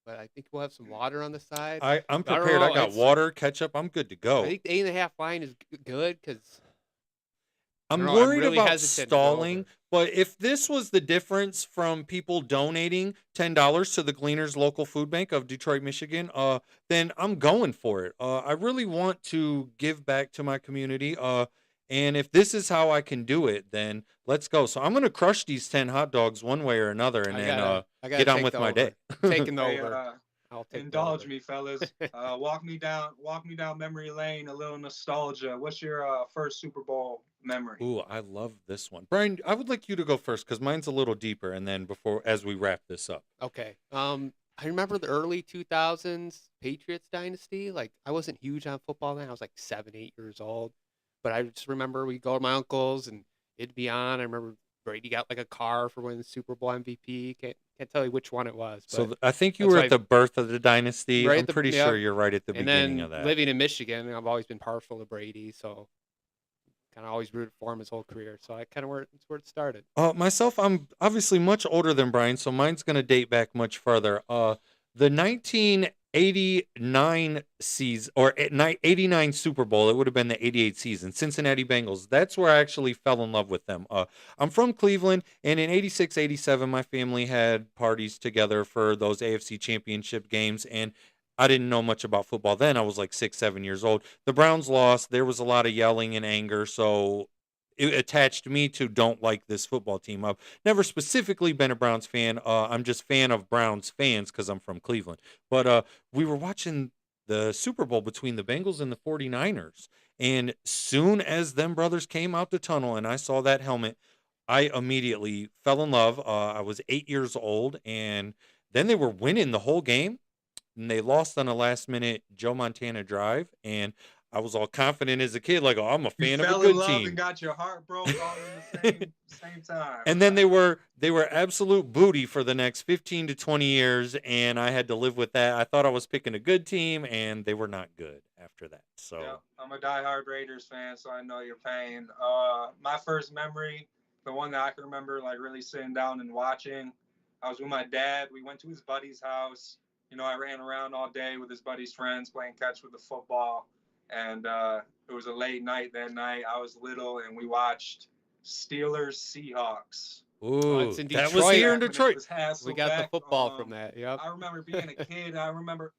but I think we'll have some water on the side. I'm I don't prepared. I know. got water, ketchup. I'm good to I go. think the 8.5 line is good because I don't I'm know. I'm worried really about hesitant to go stalling, over. but if this was the difference from people donating $10 to the Gleaners local food bank of Detroit, Michigan, then I'm going for it. I really want to give back to my community. And if this is how I can do it, then let's go. So I'm gonna crush these 10 hot dogs one way or another, and then I gotta get on take with the my day. over. Taking the Hey, over. I'll take the indulge over. me, fellas. Walk me down memory lane. A little nostalgia. What's your first Super Bowl memory? Ooh, I love this one. Brian, I would like you to go first because mine's a little deeper, and then before as we wrap this up. Okay. I remember the early 2000s Patriots dynasty. Like, I wasn't huge on football then. I was like 7, 8 years old. But I just remember we'd go to my uncle's and it'd be on. I remember Brady got like a car for winning the Super Bowl MVP. Can't tell you which one it was, So but I think you that's were why at the birth of the dynasty. right I'm at the pretty yeah. sure you're right at the And beginning then of that. living in Michigan, I've always been partial to Brady, so kind of always rooted for him his whole career. So I kind of it's where it started. Myself, I'm obviously much older than Brian, so mine's going to date back much further. The 1989 season or 89 Super Bowl, it would have been the 88 season, Cincinnati Bengals. That's where I actually fell in love with them. I'm from Cleveland, and in 86, 87, my family had parties together for those AFC championship games, and I didn't know much about football then. I was like 6, 7 years old. The Browns lost. There was a lot of yelling and anger, so it attached me to don't like this football team. I've never specifically been a Browns fan. I'm just fan of Browns fans because I'm from Cleveland. But we were watching the Super Bowl between the Bengals and the 49ers. And soon as them brothers came out the tunnel and I saw that helmet, I immediately fell in love. I was 8 years old, and then they were winning the whole game, and they lost on a last minute Joe Montana drive. And I was all confident as a kid, like, oh, I'm a You fan of a fell in good love team. and got your heart broke all in the same time. And then they were absolute booty for the next 15 to 20 years, and I had to live with that. I thought I was picking a good team, and they were not good after that. Yeah, So I'm a diehard Raiders fan, so I know your pain. My first memory, the one that I can remember, like really sitting down and watching, I was with my dad. We went to his buddy's house. You know, I ran around all day with his buddy's friends playing catch with the football, and it was a late night that night. I was little, and we watched Steelers Seahawks. Oh, it's ooh, in that was here Detroit. in Back when it Detroit. was We got the Hasselbeck. football from that. Yep. I remember being a kid. I remember,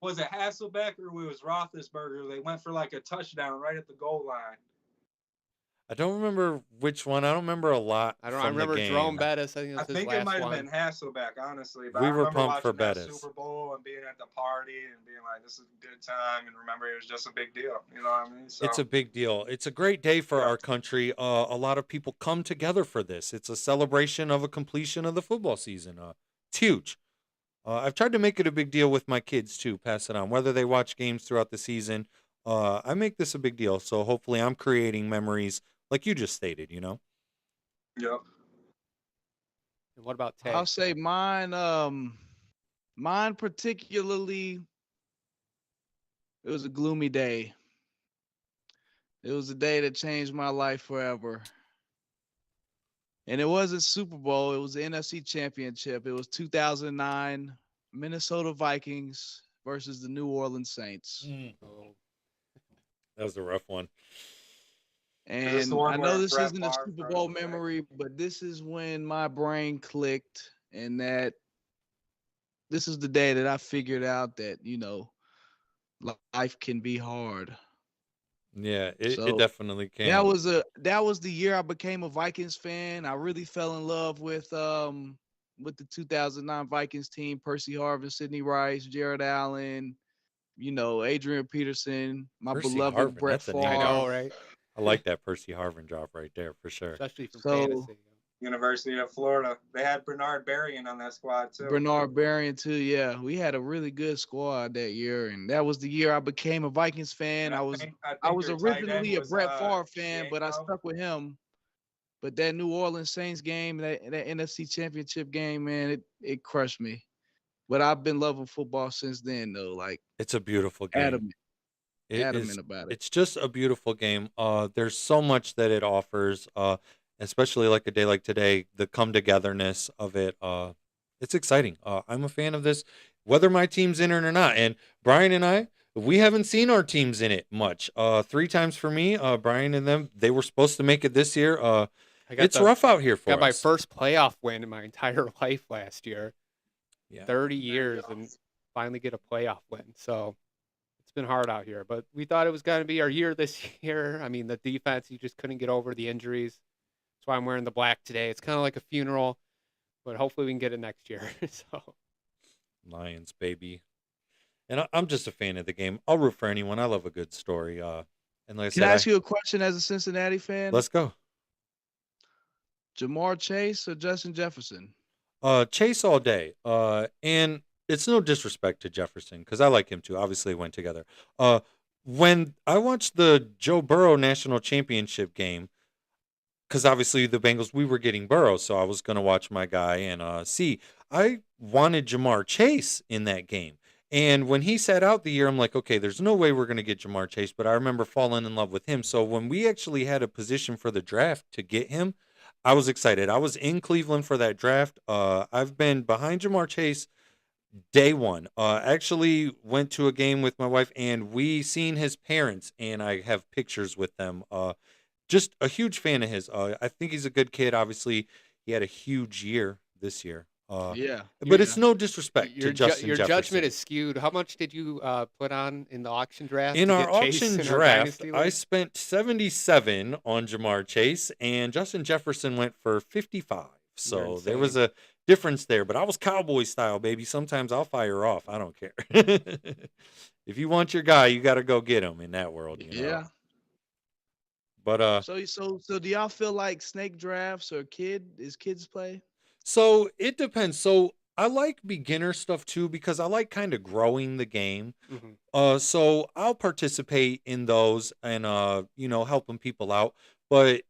was it Hasselbeck or it was Roethlisberger? They went for like a touchdown right at the goal line. I don't remember which one. I don't remember a lot I don't. I from the remember Jerome game. Bettis. I think I that's his think it last might have one. been Hasselbeck, honestly. But We I were remember pumped for watching that Bettis. Super Bowl and being at the party and being like, "This is a good time." And remember, it was just a big deal. You know what I mean? So It's a big deal. It's a great day for yeah, our country. A lot of people come together for this. It's a celebration of a completion of the football season. It's huge. I've tried to make it a big deal with my kids too. Pass it on, whether they watch games throughout the season. I make this a big deal, so hopefully, I'm creating memories like you just stated. You know. yep. And what about Tay? I'll say mine. Mine particularly. It was a gloomy day. It was a day that changed my life forever. And it wasn't Super Bowl. It was the NFC Championship. It was 2009 Minnesota Vikings versus the New Orleans Saints. Oh, That was a rough one. Is this the And I one know where this Brett isn't a Favre Super throws Bowl the pick? memory, but this is when my brain clicked, and that this is the day that I figured out that, life can be hard. Yeah, it So definitely that can. was the year I became a Vikings fan. I really fell in love with the 2009 Vikings team: Percy Harvin, Sidney Rice, Jared Allen, Adrian Peterson, my Percy beloved Harvin, Brett that's a name. I Favre. know, right? I like that Percy Harvin drop right there for sure. Especially from So fantasy. University of Florida. They had Bernard Berrien on that squad too. Bernard Berrien too. Yeah, we had a really good squad that year, and that was the year I became a Vikings fan. And I I think was your tight end originally a was Brett Favre fan, but I Diego. stuck with him. But that New Orleans Saints game, that NFC Championship game, man, it crushed me. But I've been loving football since then, though. Like It's a beautiful game. adamant, It is adamant about it. it's just a beautiful game. There's so much that it offers, especially like a day like today, the come togetherness of it. It's exciting. I'm a fan of this, whether my team's in it or not. And Brian and I, we haven't seen our teams in it much. Three times for me, Brian and them, they were supposed to make it this year. I It's rough out here got for my us. first playoff win in my entire life last year. Yeah. 30 years and finally get a playoff win. So it's been hard out here, but we thought it was going to be our year this year. I mean, the defense, you just couldn't get over the injuries. That's why I'm wearing the black today. It's kind of like a funeral, but hopefully we can get it next year. So Lions, baby. And I'm just a fan of the game. I'll root for anyone. I love a good story. And like I Can I said, ask you a question as a Cincinnati fan? let's go. Jamar Chase or Justin Jefferson? Chase all day. And it's no disrespect to Jefferson because I like him too. Obviously, it went together. When I watched the Joe Burrow National Championship game, because obviously the Bengals, we were getting Burrow, so I was going to watch my guy and see. I wanted Jamar Chase in that game. And when he sat out the year, I'm like, okay, there's no way we're going to get Jamar Chase, but I remember falling in love with him. So when we actually had a position for the draft to get him, I was excited. I was in Cleveland for that draft. I've been behind Jamar Chase day one. Actually went to a game with my wife and we seen his parents and I have pictures with them. Just a huge fan of his. I think he's a good kid. Obviously, he had a huge year this year. Yeah. But it's no disrespect your to Justin your Jefferson. judgment is skewed. How much did you put on in the auction draft? In to our get Chase auction in our draft, Dynasty I League? spent 77 on Jamar Chase, and Justin Jefferson went for 55. So there was insane. a difference there. But I was Cowboy style, baby. Sometimes I'll fire off. I don't care. If you want your guy, you got to go get him in that world. You know? Yeah. But So do y'all feel like snake drafts or kids play? so it depends. So I like beginner stuff too because I like kind of growing the game. Mhm. So I'll participate in those and helping people out. But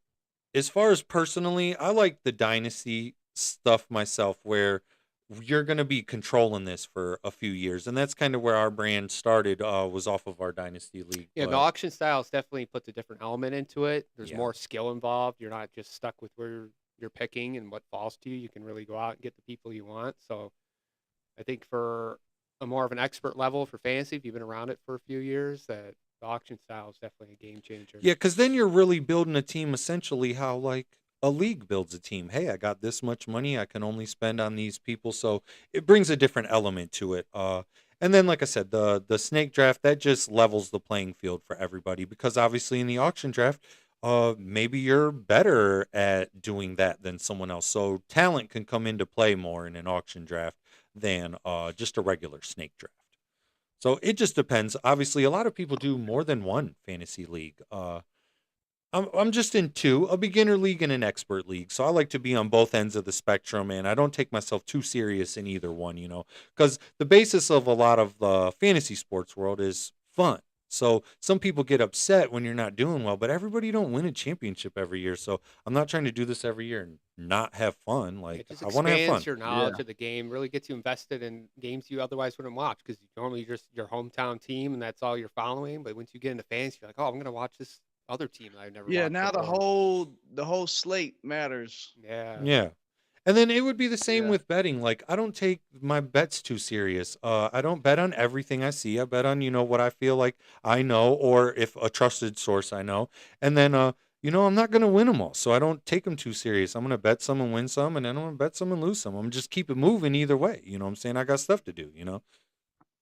as far as personally, I like the dynasty stuff myself where you're going to be controlling this for a few years. And that's kind of where our brand started, was off of our dynasty league. Yeah, the But auction styles definitely puts a different element into it. There's yeah. more skill involved. You're not just stuck with where you're picking and what falls to you. You can really go out and get the people you want. So I think for a more of an expert level for fantasy, if you've been around it for a few years, that the auction style is definitely a game changer. Yeah, because then you're really building a team essentially how like a league builds a team. Hey, I got this much money. I can only spend on these people. So it brings a different element to it. And then like I said, the snake draft, that just levels the playing field for everybody because obviously in the auction draft, maybe you're better at doing that than someone else. So talent can come into play more in an auction draft than just a regular snake draft. So it just depends. Obviously, a lot of people do more than one fantasy league. I'm just in two, a beginner league and an expert league. So I like to be on both ends of the spectrum, and I don't take myself too serious in either one, because the basis of a lot of the fantasy sports world is fun. So some people get upset when you're not doing well, but everybody don't win a championship every year. So I'm not trying to do this every year and not have fun. Like It just I want to have fun. expands your knowledge of the game, really gets you invested in games you otherwise wouldn't watch because normally just your hometown team and that's all you're following. But once you get into fantasy, you're like, oh, I'm going to watch this other team that I've never Yeah, watched now the before. whole slate matters. Yeah. Yeah. And then it would be the same Yeah. with betting. Like I don't take my bets too serious. I don't bet on everything I see. I bet on, what I feel like I know or if a trusted source I know. And then I'm not going to win them all. So I don't take them too serious. I'm going to bet some and win some and then I'm going to bet some and lose some. I'm just keep it moving either way. You know what I'm saying? I got stuff to do.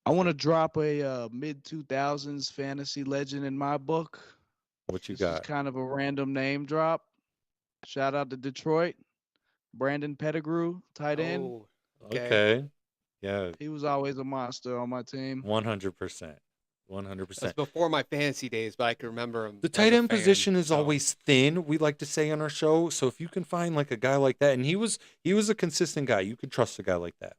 I want to drop a mid 2000s fantasy legend in my book. What you This is got? kind of a random name drop. Shout out to Detroit. Brandon Pettigrew, tight end. Oh, okay. Okay. Yeah, He was always a monster on my team. 100%. That's 100%. before my fantasy days, but I can remember him. The as tight a end fan, position is so. always thin, we like to say on our show. So if you can find like a guy like that, and he was a consistent guy, you could trust a guy like that.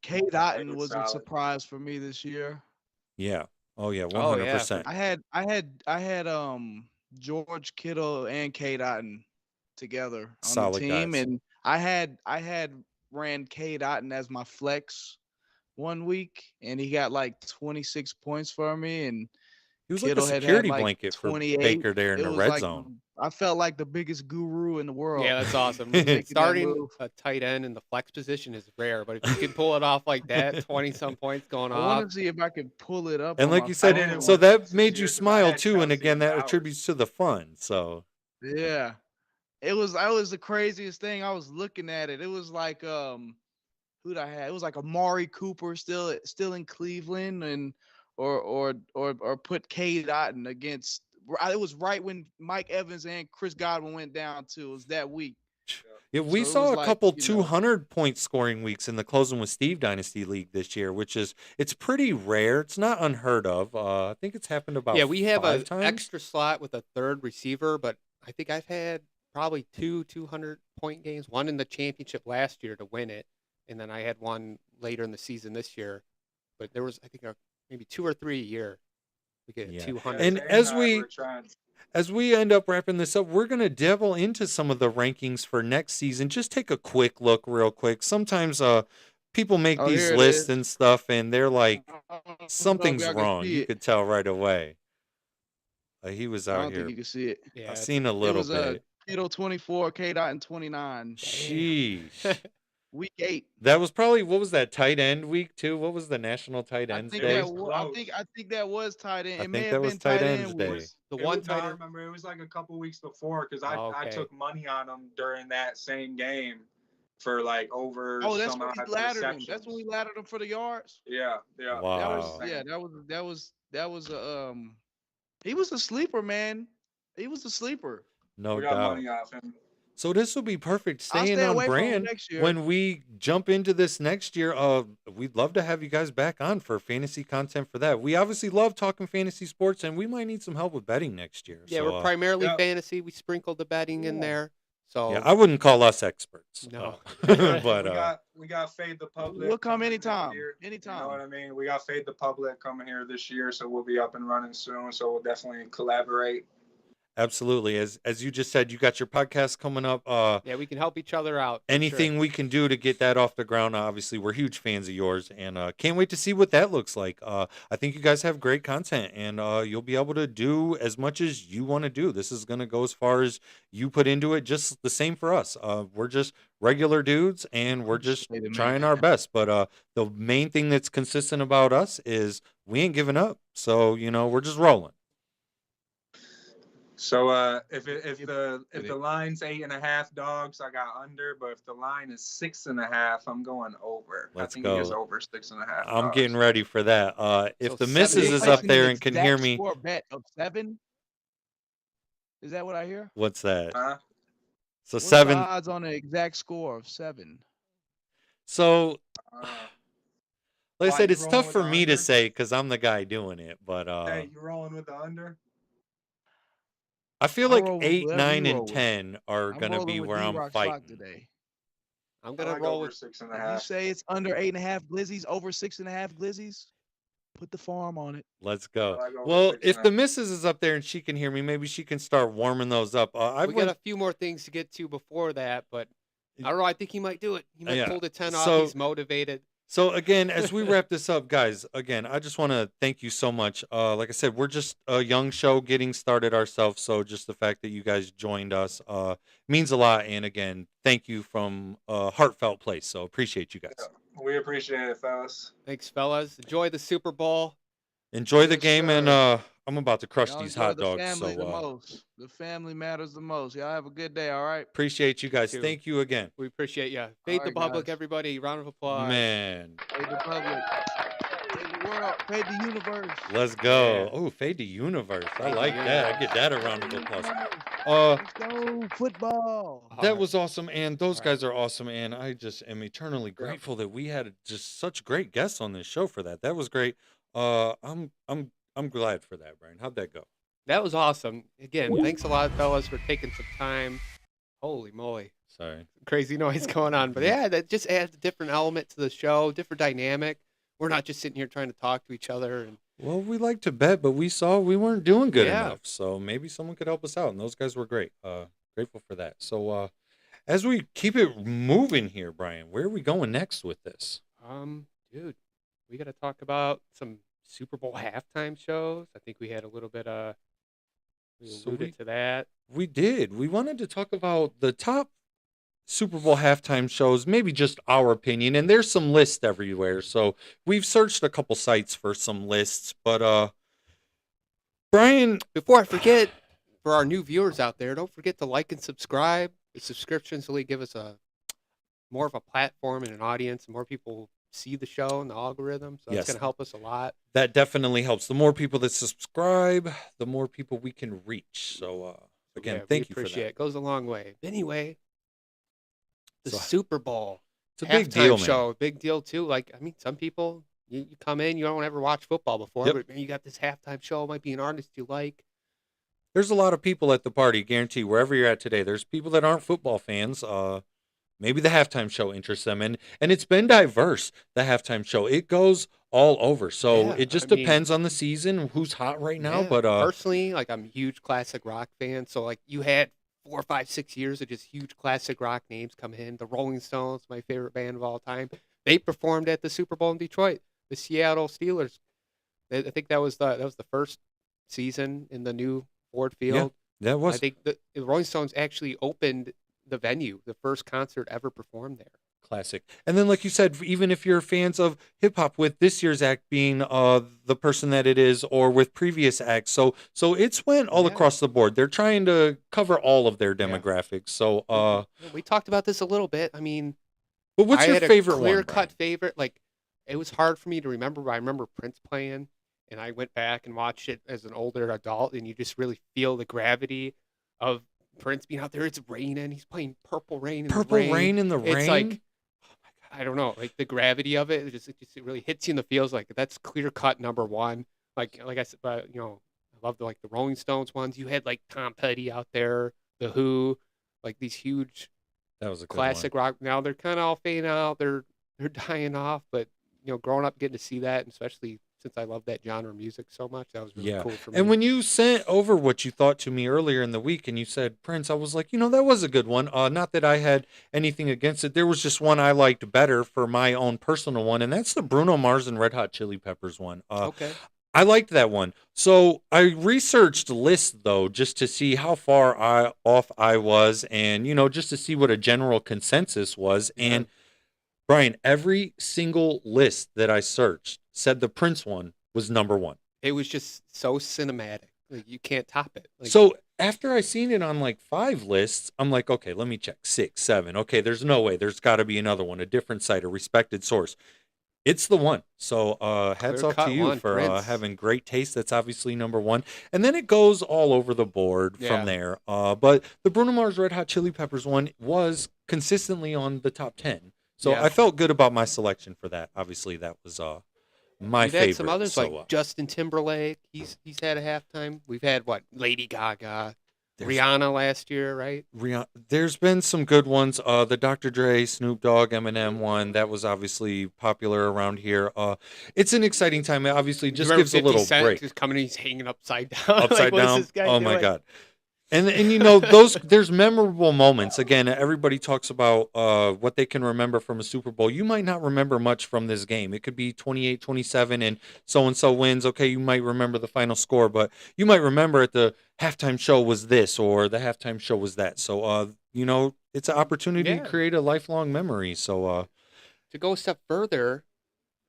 Kate Otten was was a solid. surprise for me this year. Yeah. Oh yeah, Oh, yeah, 100%. I had George Kittle and Kate Otten together on Solid the team, guys. and I had ran Kate Otten as my flex one week, and he got like 26 points for me, and He was like a Kittle had security like blanket for 28. Baker there in It the was red like zone. I felt like the biggest guru in the world. Yeah, that's awesome. making that Starting move. a tight end in the flex position is rare, but if you can pull it off like that, 20-some points going I want off. to see if I could pull it up And on like my you I said, did it phone. so once that this made you year because I smile had too. And Kelsey again, that Flowers. attributes to the fun. So Yeah, I was the craziest thing. I was looking at it. It was like who'd I have? It was like Amari Cooper still in Cleveland, and or put K. Dotton against. It was right when Mike Evans and Chris Godwin went down too. It was that week. yeah, we So it was saw a like, couple 200-point scoring weeks in the Closing with Steve Dynasty League this year, which is it's pretty rare. It's not unheard of. I think it's happened about Yeah, we have 5 an times. extra slot with a third receiver, but I think I've had probably 200-point games, one in the championship last year to win it, and then I had one later in the season this year. But there was, I think, maybe 2 or 3 a year. We get Yeah. 200. And Zane as I we were trying. As we end up wrapping this up, we're going to delve into some of the rankings for next season. Just take a quick look real quick. Sometimes people make Oh, these here it lists is. and stuff and they're like I don't know if something's y'all can wrong. see You it. could tell right away. He was I out don't think here. you can see it. Yeah, I've it's- seen a It little was bit. Kittle 24, K. Dotton 29. Sheesh. Week 8. That was probably what was that tight end week too? What was the National Tight I Ends think Day? that was I close. think I think that was tight end. I It may think have that was been tight tight ends end day. week. the It one was, no, I tighter. remember it was like a couple weeks before because I Okay. took money on him during that same game for like over Oh, that's some when we odd laddered him. receptions. That's when we laddered him for the yards. Yeah. That Wow. was that was he was a sleeper, man. He was a sleeper. No We got doubt. money off him. So this will be perfect I'll staying stay on away from him brand next year. when we jump into this next year. We'd love to have you guys back on for fantasy content for that. We obviously love talking fantasy sports, and we might need some help with betting next year. Yeah, so, we're primarily yeah. fantasy. We sprinkled the betting in Yeah. there. So yeah, I wouldn't call us experts. No. But we got Fade the Public. We'll come coming this anytime. year. You know Anytime. what I mean? We got Fade the Public coming here this year, so we'll be up and running soon. So we'll definitely collaborate. absolutely, as you just said, you got your podcast coming up. yeah, we can help each other out. for Anything sure. we can do to get that off the ground, obviously we're huge fans of yours, and can't wait to see what that looks like. I think you guys have great content, and you'll be able to do as much as you want to do. This is going to go as far as you put into it, just the same for us. We're just regular dudes, and we're just Appreciate it, man. trying our best, but the main thing that's consistent about us is we ain't giving up. So we're just rolling. So if the line's 8.5 dogs, I got under. But if the line is 6.5, I'm going over. Let's I think go. he is over 6.5. I'm getting ready for that. If So the 7 missus to is 5. up there and can hear me, Score bet of 7. Is that what I hear? what's that? Huh? So What's the 7. odds on the exact score of 7? So Uh, like I Why, said, you it's rolling tough with for the me to under? say because I'm the guy doing it. But hey, you rolling with the under? I feel I'll like roll with 8, whatever 9, you and roll with. 10 are I'm gonna rolling be with where I'm D-Rock's lock fighting. today. I'm I gonna like roll over with. If you 6.5. say it's under 8.5 glizzies, over 6.5 glizzies, put the farm on it. Let's I go. like over Well, if 6.5. the missus is up there and she can hear me, maybe she can start warming those up. I We went, got a few more things to get to before that, but I don't know. I think he might do it. He might Yeah. pull the 10 off. So- He's motivated. So again, as we wrap this up, guys, again, I just want to thank you so much. Like I said, we're just a young show getting started ourselves, so just the fact that you guys joined us means a lot. And again, thank you from a heartfelt place. So appreciate you guys. We appreciate it, fellas. Thanks, fellas. Enjoy the Super Bowl. Enjoy the Yes, game, and sir. I'm about to crush Y'all these enjoy hot the dogs. family the So most. The family matters the most. Y'all have a good day, all right? appreciate you guys. too. Thank you again, We appreciate you. Fade the right, public, guys. everybody. Round of applause. man. Fade the public. Fade the world. Fade the universe. Let's go. Yeah. Oh, fade to universe. I Fade to like that. I universe. get that a round of applause. Let's go football. All That right. was awesome, and those All right. guys are awesome, and I just am eternally grateful that we had just such great guests on this show for that. That was great. I'm glad for that, Brian. How'd that go? That was awesome. Again, thanks a lot, fellas, for taking some time. Holy moly. Sorry. Crazy noise going on. But yeah, that just adds a different element to the show, different dynamic. We're not just sitting here trying to talk to each other. And Well, we like to bet, but we saw we weren't doing good Yeah. enough, so maybe someone could help us out, and those guys were great. Grateful for that. So, as we keep it moving here, Brian, where are we going next with this? dude, we got to talk about some Super Bowl halftime shows. I think we had a little bit we So alluded to that. we did. We wanted to talk about the top Super Bowl halftime shows, maybe just our opinion, and there's some lists everywhere. So we've searched a couple sites for some lists, but Brian, Before I forget, for our new viewers out there, don't forget to like and subscribe. The subscriptions really give us a more of a platform and an audience, and more people see the show and the algorithm. So that's yes, going to help us a lot. that definitely helps. The more people that subscribe, the more people we can reach. So So, again, yeah, we thank you for appreciate that. it. Goes a long way. Anyway, the So Super Bowl it's a big halftime deal, man. show, big deal too. Like, I mean, some people you come in, you don't ever watch football before, Yep. but man, you got this halftime show. It might be an artist you like. There's a lot of people at the party, guarantee, wherever you're at today. There's people that aren't football fans. Maybe the halftime show interests them, and it's been diverse. The halftime show, it goes all over. So Yeah, it just I mean, depends on the season, who's hot right now. yeah. But Personally, like I'm a huge classic rock fan, so like you had 4, 5, 6 years of just huge classic rock names come in. The Rolling Stones, my favorite band of all time, they performed at the Super Bowl in Detroit. The Seattle Steelers, I think that was the first season in the new Ford yeah, Field. that I was think the Rolling Stones actually opened the venue, the first concert ever performed there. classic. And then, like you said, even if you're fans of hip hop, with this year's act being the person that it is, or with previous acts, so it's went all Yeah. across the board. They're trying to cover all of their Yeah. demographics. So Yeah, we talked about this a little bit. I mean, but what's I your had a favorite one, clear-cut Brian? favorite. Like, it was hard for me to remember, but I remember Prince playing, and I went back and watched it as an older adult, and you just really feel the gravity of Prince being out there. It's raining. He's playing Purple Rain in the Purple rain. Rain in the It's Rain. like, I don't know, like the gravity of it. It really hits you in the feels. Like that's clear cut number one. Like I said, but I love like the Rolling Stones ones. You had like Tom Petty out there, the Who, like these huge That was a good classic one. rock. Now they're kind of all fading out. They're dying off. But growing up, getting to see that, and especially since I love that genre of music so much, that was really Yeah. cool for me. And when you sent over what you thought to me earlier in the week and you said Prince, I was like, that was a good one. Not that I had anything against it. There was just one I liked better for my own personal one, and that's the Bruno Mars and Red Hot Chili Peppers one. Okay. I liked that one. So I researched lists though, just to see how far off I was, and just to see what a general consensus was. Yeah. And Brian, every single list that I searched said the Prince one was number one. It was just so cinematic. Like you can't top it. Like, So after I seen it on like 5 lists, I'm like, okay, let me check 6, 7. Okay, there's no way. There's got to be another one, a different site, a respected source. It's the one. So hats off to Clear-cut you one, for Prince. having great taste. That's obviously number one. And then it goes all over the board Yeah. from there. But the Bruno Mars Red Hot Chili Peppers one was consistently on the top 10. So Yeah. I felt good about my selection for that. Obviously, that was my We've favorite. had some others So, like Justin Timberlake. He's had a halftime. We've had Lady Gaga, There's- Rihanna last year, right? There's been some good ones. The Dr. Dre, Snoop Dogg, Eminem one that was obviously popular around here. It's an exciting time. It obviously You just remember gives a 50 little Cent break. just coming, he's hanging upside down. Upside what is down. this guy Oh my doing? God. And there's memorable moments. Again, everybody talks about what they can remember from a Super Bowl. You might not remember much from this game. It could be 28-27 and so wins. Okay, you might remember the final score, but you might remember at the halftime show was this or the halftime show was that. So it's an opportunity Yeah. to create a lifelong memory. So To go a step further,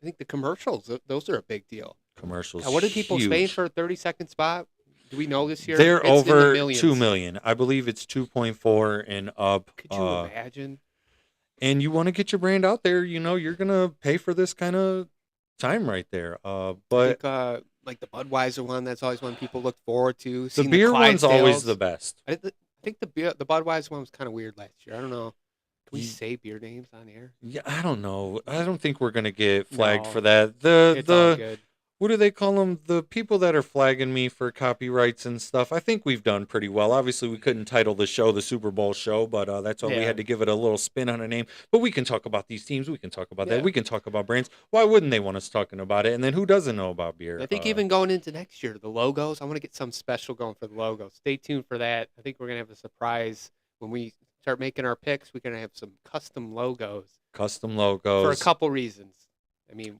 I think the commercials, those are a big deal. commercials. Now, what did people pay huge. for a 30-second spot? Do we know this year? They're It's in the over millions. 2 million. I believe it's 2.4 and up. Could you imagine? And you want to get your brand out there, you're gonna pay for this kind of time right there. I But think, like the Budweiser one, that's always one people look forward to. the Seeing beer one's always Clydesdales. the best. I think the Budweiser one was kind of weird last year. I don't know. Can we Ye- say beer names on air? Yeah, I don't know. I don't think we're gonna get flagged No. for that. It's all good. What do they call them? The people that are flagging me for copyrights and stuff. I think we've done pretty well. Obviously, we couldn't title the show the Super Bowl show, but that's why we Yeah. had to give it a little spin on a name. But we can talk about these teams. We can talk about Yeah. that. We can talk about brands. Why wouldn't they want us talking about it? And then who doesn't know about beer? I think even going into next year, the logos, I want to get something special going for the logos. Stay tuned for that. I think we're going to have a surprise when we start making our picks. We're going to have some custom logos custom for a logos. couple reasons. I mean,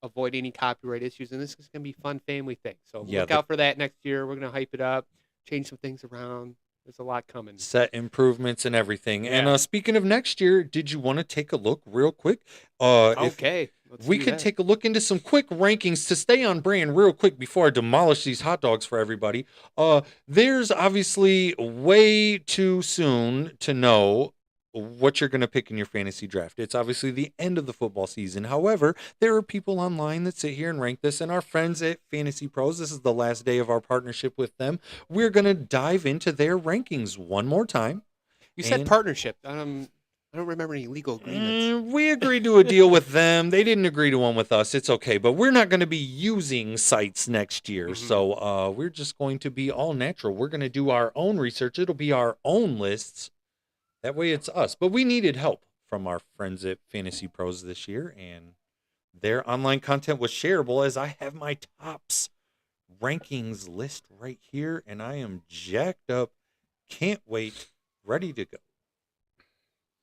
avoid any copyright issues, and this is going to be a fun family thing. So Yeah, look out for that next year. We're going to hype it up, change some things around. There's a lot coming. set improvements and everything. And Yeah. speaking of next year, did you want to take a look real quick? If Okay, let's we do could that. take a look into some quick rankings to stay on brand real quick before I demolish these hot dogs for everybody. There's obviously way too soon to know what you're going to pick in your fantasy draft. It's obviously the end of the football season. However, there are people online that sit here and rank this, and our friends at Fantasy Pros, this is the last day of our partnership with them. We're going to dive into their rankings one more time. You said and- partnership. I don't remember any legal agreements. We agreed to a deal with them. They didn't agree to one with us. It's okay, but we're not going to be using sites next year. Mhm. So we're just going to be all natural. We're going to do our own research. It'll be our own lists. That way it's us. But we needed help from our friends at Fantasy Pros this year, and their online content was shareable, as I have my tops rankings list right here, and I am jacked up. Can't wait. Ready to go.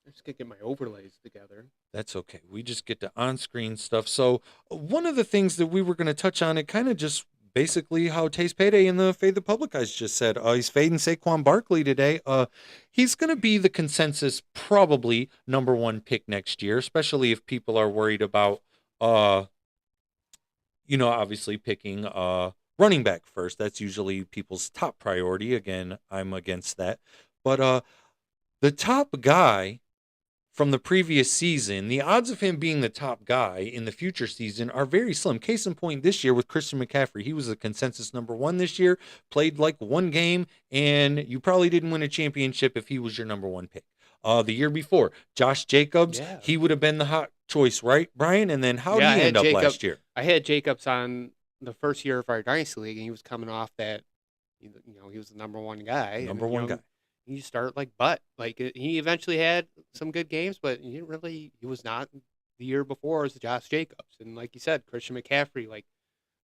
I'm just gonna get my overlays together. That's okay. We just get to on-screen stuff. So one of the things that we were going to touch on, it kind of just basically how Taste Payday and the Fade the Public guys just said. He's fading Saquon Barkley today. He's going to be the consensus probably number one pick next year, especially if people are worried about, obviously picking running back first. That's usually people's top priority. Again, I'm against that. But the top guy from the previous season, the odds of him being the top guy in the future season are very slim. Case in point this year with Christian McCaffrey. He was a consensus number one this year, played like one game, and you probably didn't win a championship if he was your number one pick. The year before, Josh Jacobs, Yeah. he would have been the hot choice, right, Brian? And then how Yeah, did I he had end up last year? I had Jacobs on the first year of our Dynasty League, and he was coming off that, he was the number one guy. Number one guy. You start he eventually had some good games, but he was not the year before as Josh Jacobs. And like you said, Christian McCaffrey, like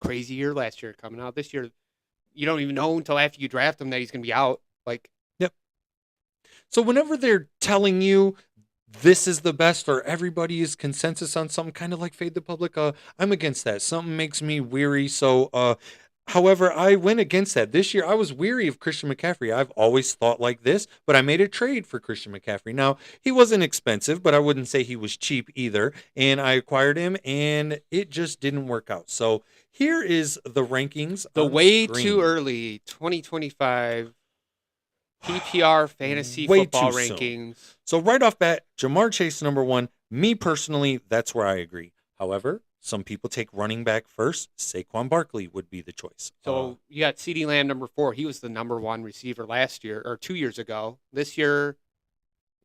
crazy year last year, coming out this year. You don't even know until after you draft him that he's going to be out. Like, yep. So whenever they're telling you this is the best or everybody is consensus on something, kind of like Fade the Public, I'm against that. Something makes me weary. So, however, I went against that. This year, I was weary of Christian McCaffrey. I've always thought like this, but I made a trade for Christian McCaffrey. Now, he wasn't expensive, but I wouldn't say he was cheap either. And I acquired him, and it just didn't work out. So here is the rankings. the on way screen. too early 2025 PPR fantasy Way football too soon. rankings. So right off bat, Jamar Chase number one. Me personally, that's where I agree. However, some people take running back first. Saquon Barkley would be the choice. So you got CeeDee Lamb number 4. He was the number one receiver last year or 2 years ago. This year,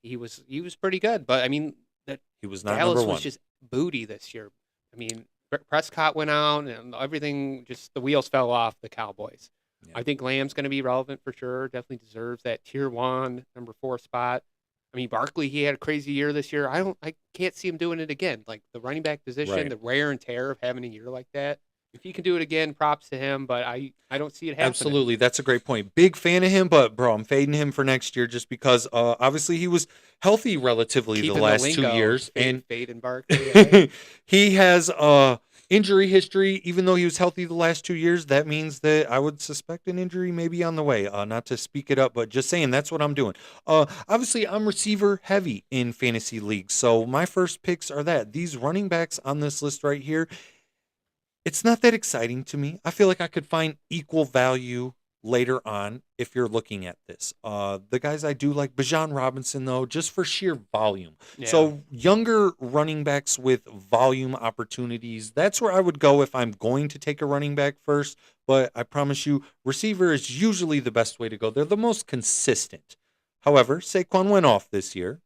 he was pretty good. But I mean, that he was not Dallas number one. was just booty this year. I mean, Prescott went out and everything, just the wheels fell off the Cowboys. Yeah. I think Lamb's going to be relevant for sure. Definitely deserves that tier 1 number 4 spot. I mean, Barkley, he had a crazy year this year. I can't see him doing it again. Like the running back position, Right. the wear and tear of having a year like that. If he can do it again, props to him. But I don't see it happening. Absolutely, that's a great point. Big fan of him, but bro, I'm fading him for next year just because obviously he was healthy relatively Keeping the last 2 lingo, years, fade, and fade and Barkley. Yeah. he has injury history. Even though he was healthy the last 2 years, that means that I would suspect an injury may be on the way. Not to speak it up, but just saying that's what I'm doing. Obviously, I'm receiver heavy in fantasy leagues, so my first picks are that. These running backs on this list right here, it's not that exciting to me. I feel like I could find equal value later on if you're looking at this. The guys I do like, Bijan Robinson, though, just for sheer volume. Yeah. So younger running backs with volume opportunities, that's where I would go if I'm going to take a running back first. But I promise you, receiver is usually the best way to go. They're the most consistent. However, Saquon went off this year,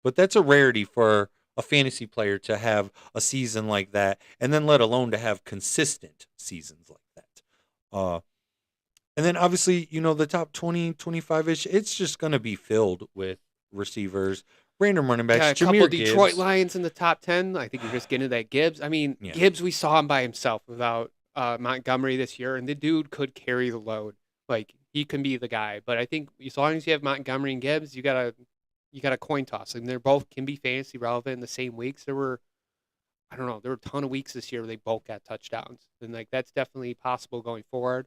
but that's a rarity for a fantasy player to have a season like that, and then let alone to have consistent seasons like that. And then obviously, the top 20, 25-ish, it's just going to be filled with receivers, random running backs. Yeah, a couple Jahmyr Detroit Gibbs. Lions in the top 10. I think you're just getting to that Gibbs. I mean, Yeah. Gibbs, we saw him by himself without Montgomery this year, and the dude could carry the load. Like, he can be the guy. But I think as long as you have Montgomery and Gibbs, you got a coin toss. And they're both can be fantasy relevant in the same weeks. I don't know. There were a ton of weeks this year where they both got touchdowns, and like that's definitely possible going forward.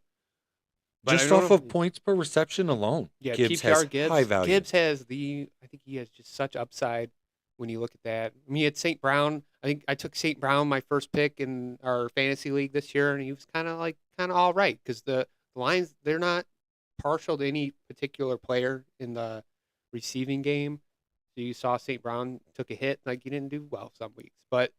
But I Just don't off know. of points per reception alone, Yeah, Gibbs has PPR Gibbs. high value. Gibbs has I think he has just such upside when you look at that. I mean, it's St. Brown. I think I took St. Brown my first pick in our fantasy league this year, and he was kind of all right because the Lions, they're not partial to any particular player in the receiving game. So you saw St. Brown took a hit, like he didn't do well some weeks. But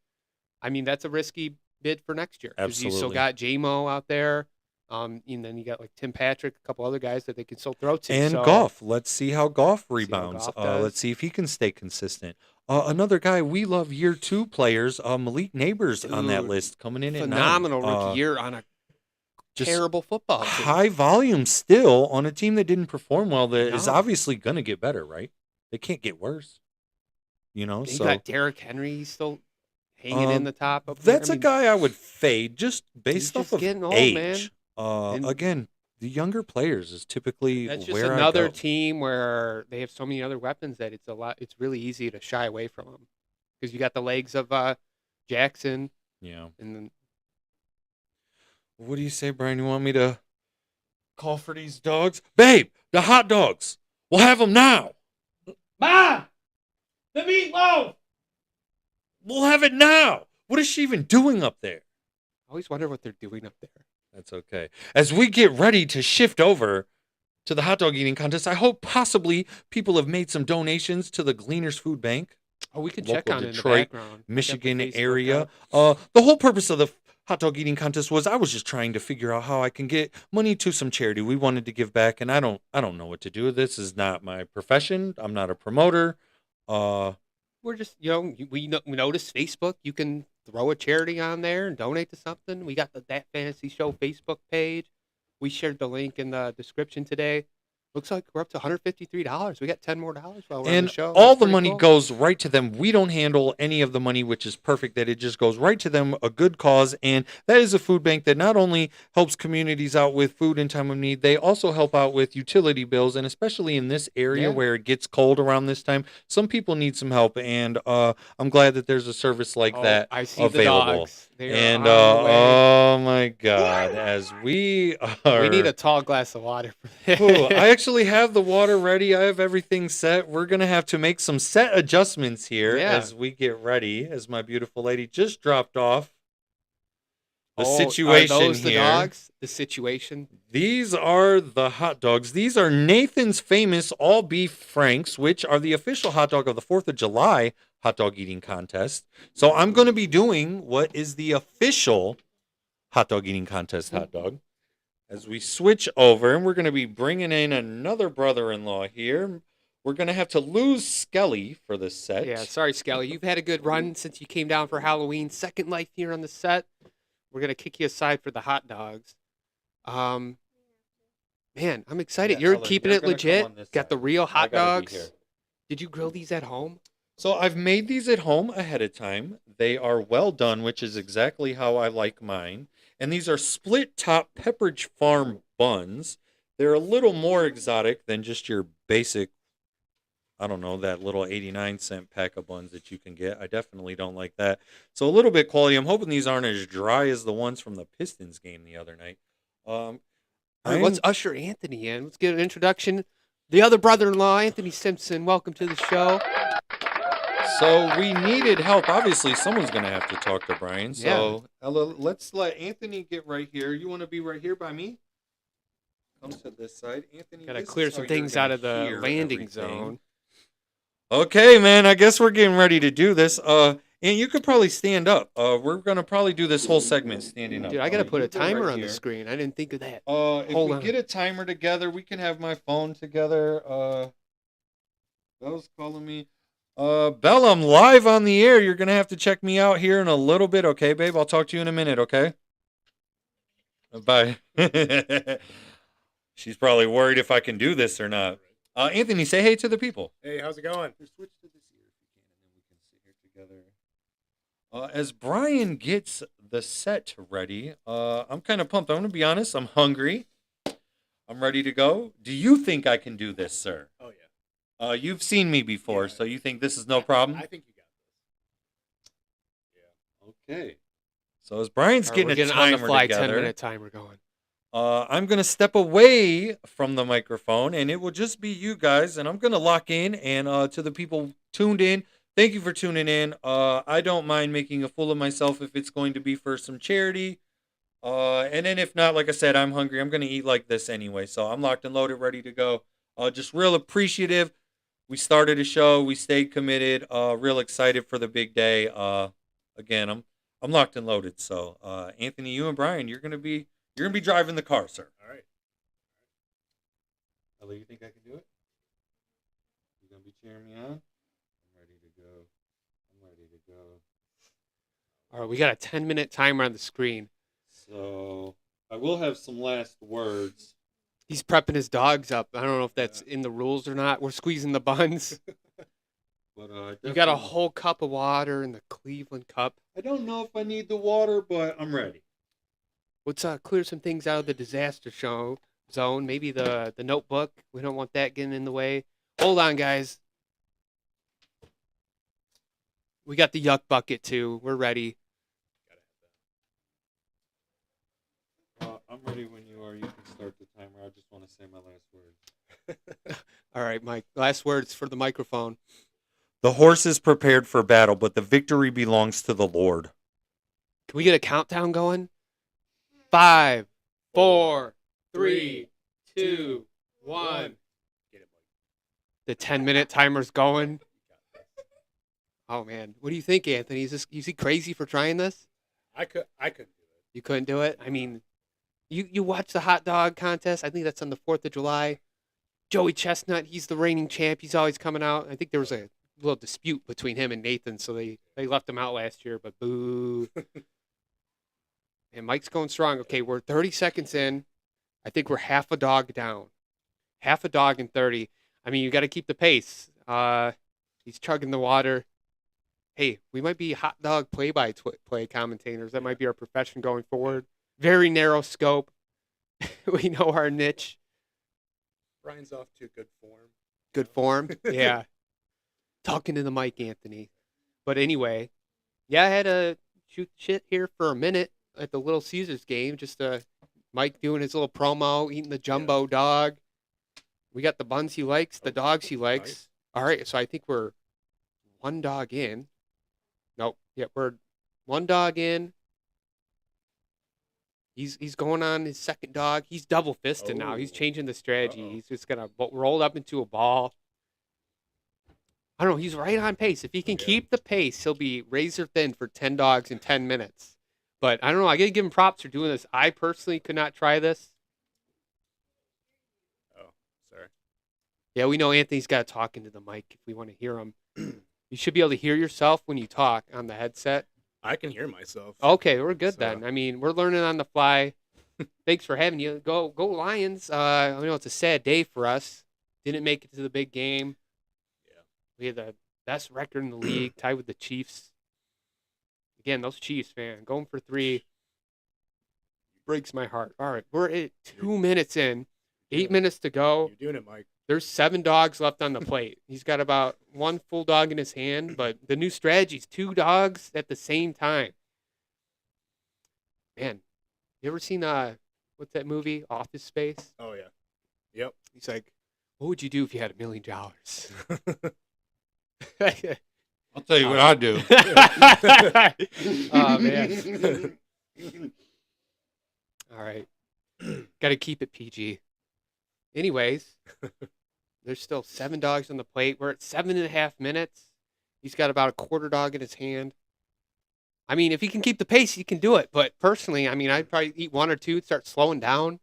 I mean, that's a risky bid for next year because you still Absolutely. got J-Mo out there. And then you got like Tim Patrick, a couple other guys that they can still throw to. And so, Goff. Let's see how Goff how rebounds. Goff does. Let's see if he can stay consistent. Another guy we love, year 2 players, Malik Neighbors on that Dude, list, coming in at 9. phenomenal rookie year on a just terrible football team. high volume still on a team that didn't perform well. That is No. obviously going to get better, right? They can't get worse. You know, You so got Derrick Henry still hanging in the top. Up that's there. a guy I would fade just based off just of getting old, age. man. And- Again, the younger players is typically That's just where another I go. team where they have so many other weapons that it's really easy to shy away from them because you got the legs of Jackson, Yeah. and then What do you say, Brian? You want me to call for these dogs? Babe, the hot dogs. We'll have them now. Ma! The meatloaf! We'll have it now. What is she even doing up there? I always wonder what they're doing up there. That's okay. As we get ready to shift over to the hot dog eating contest, I hope possibly people have made some donations to the Gleaners Food Bank. Oh, we can Local check on it in Detroit, the background. I got the Michigan Facebook area. up. The whole purpose of the hot dog eating contest was I was just trying to figure out how I can get money to some charity. We wanted to give back, and I don't know what to do. This is not my profession. I'm not a promoter. We're just, we noticed Facebook. You can throw a charity on there and donate to something. We got the That Fantasy Show Facebook page. We shared the link in the description today. Looks like we're up to $153. We got $10 more while we're on And the show. all That's the pretty money cool. goes right to them. We don't handle any of the money, which is perfect, that it just goes right to them, a good cause. And that is a food bank that not only helps communities out with food in time of need, they also help out with utility bills. And especially in this area Yeah. where it gets cold around this time, some people need some help. And I'm glad that there's a service like that I see available. the dogs. They are And on the way. oh my God, as we are. We need a tall glass of water for that. Ooh, I actually have the water ready. I have everything set. We're going to have to make some set adjustments here Yeah. as we get ready, as my beautiful lady just dropped off the Are situation those here. the dogs? The situation? These are the hot dogs. These are Nathan's famous all beef Franks, which are the official hot dog of the 4th of July hot dog eating contest. So I'm going to be doing what is the official hot dog eating contest hot dog. As we switch over, and we're going to be bringing in another brother-in-law here. We're going to have to lose Skelly for this set. Yeah, sorry, Skelly. You've had a good run since you came down for Halloween. Second life here on the set. We're going to kick you aside for the hot dogs. Man, I'm excited. Yeah, You're Ellen, keeping you're it gonna come legit. on this Got side. the real I hot gotta be dogs. here. Did you grill these at home? So I've made these at home ahead of time. They are well done, which is exactly how I like mine. And these are split top Pepperidge Farm buns. They're a little more exotic than just your basic, I don't know, that little 89-cent pack of buns that you can get. I definitely don't like that. So a little bit quality. I'm hoping these aren't as dry as the ones from the Pistons game the other night. All right, let's usher Anthony in. Let's get an introduction. The other brother-in-law, Anthony Simpson. Welcome to the show. So we needed help. Obviously, someone's going to have to talk to Brian. So let's let Anthony get right here. You want to be right here by me? Come to this side. Anthony, Got to this clear is some how you're things gonna out of the hear landing everything. zone. Okay, man. I guess we're getting ready to do this. And you could probably stand up. We're going to probably do this whole segment standing up. Dude, I got to put You a go timer right on the here. screen. I didn't think of that. If Hold we on. get a timer together, we can have my phone together. Belle's calling me. Belle, I'm live on the air. You're gonna have to check me out here in a little bit, okay, babe? I'll talk to you in a minute, okay? Bye. She's probably worried if I can do this or not. Anthony, say hey to the people. Hey, how's it going? Switch to this ear if you can, and then we can sit here together. As Brian gets the set ready, I'm kind of pumped. I'm gonna be honest. I'm hungry. I'm ready to go. Do you think I can do this, sir? Oh, yeah. You've seen me before, Yeah. so you think this is no problem? I think you got Okay. So as Brian's All right, getting we're a getting on the timer fly together, 10-minute timer going. I'm going to step away from the microphone, and it will just be you guys, and I'm going to lock in. And to the people tuned in, thank you for tuning in. I don't mind making a fool of myself if it's going to be for some charity. And then if not, like I said, I'm hungry. I'm going to eat like this anyway. So I'm locked and loaded, ready to go. Just real appreciative. We started a show. We stayed committed. Real excited for the big day. Again, I'm locked and loaded. So Anthony, you and Brian, you're gonna be driving the car, sir. All right. Ellie, you think I can do it? You gonna be cheering me on? I'm ready to go. I'm ready to go. All right, we got a 10-minute timer on the screen. So I will have some last words. He's prepping his dogs up. I don't know if that's in the rules or not. We're squeezing the buns. But You got a definitely- whole cup of water in the Cleveland cup. I don't know if I need the water, but I'm ready. Let's clear some things out of the disaster show zone. Maybe the notebook. We don't want that getting in the way. Hold on, guys. We got the yuck bucket too. We're ready. I'm ready when you are. You can start the timer. I just want to say my last words. All right, Mike. Last words for the microphone. The horse is prepared for battle, but the victory belongs to the Lord. Can we get a countdown going? 5, 4, 3, 2, 1. Get it, Mike. The 10-minute timer's going. Oh man, what do you think, Anthony? Is he crazy for trying this? I couldn't do it. You couldn't do it. I mean, you watch the hot dog contest. I think that's on the 4th of July. Joey Chestnut, he's the reigning champ. He's always coming out. I think there was a little dispute between him and Nathan, so they left him out last year. But boo. And Mike's going strong. Okay, we're 30 seconds in. I think we're half a dog down. Half a dog in 30. I mean, you got to keep the pace. He's chugging the water. Hey, we might be hot dog play-by-play commentators. That might be our profession going forward. Very narrow scope. We know our niche. Brian's off to good form. Good form. Yeah. Talking to the mic, Anthony. But anyway, yeah, I had to shoot shit here for a minute at the Little Caesars game. Just Mike doing his little promo, eating the jumbo dog. We got the buns he likes, the dogs he likes. Nice. All right, so I think we're one dog in. Nope. Yep, we're one dog in. He's going on his second dog. He's double fisted now. He's Oh. changing the strategy. Uh-oh. He's just gonna roll up into a ball. I don't know. He's right on pace. If he can Yeah. keep the pace, he'll be razor thin for 10 dogs in 10 minutes. But I don't know. I gotta give him props for doing this. I personally could not try this. Oh, sorry. Yeah, we know Anthony's got to talk into the mic if we want to hear him. You should be able to hear yourself when you talk on the headset. I can hear myself. Okay, we're good So- then. I mean, we're learning on the fly. Thanks for having you. Go Lions. I know it's a sad day for us. Didn't make it to the big game. Yeah. We had the best record in the league, tied with the Chiefs. Again, those Chiefs, man, going for 3 breaks my heart. All right, we're at 2 minutes in, 8 minutes to go. You're doing it, Mike. There's 7 dogs left on the plate. He's got about 1 full dog in his hand, but the new strategy is 2 dogs at the same time. Man, you ever seen what's that movie, Office Space? Oh, yeah. Yep. He's like, what would you do if you had $1 million? I'll tell you what I do. Oh man. All right. Got to keep it PG. Anyways, there's still 7 dogs on the plate. We're at 7.5 minutes. He's got about a quarter dog in his hand. I mean, if he can keep the pace, he can do it. But personally, I mean, I'd probably eat 1 or 2, start slowing down.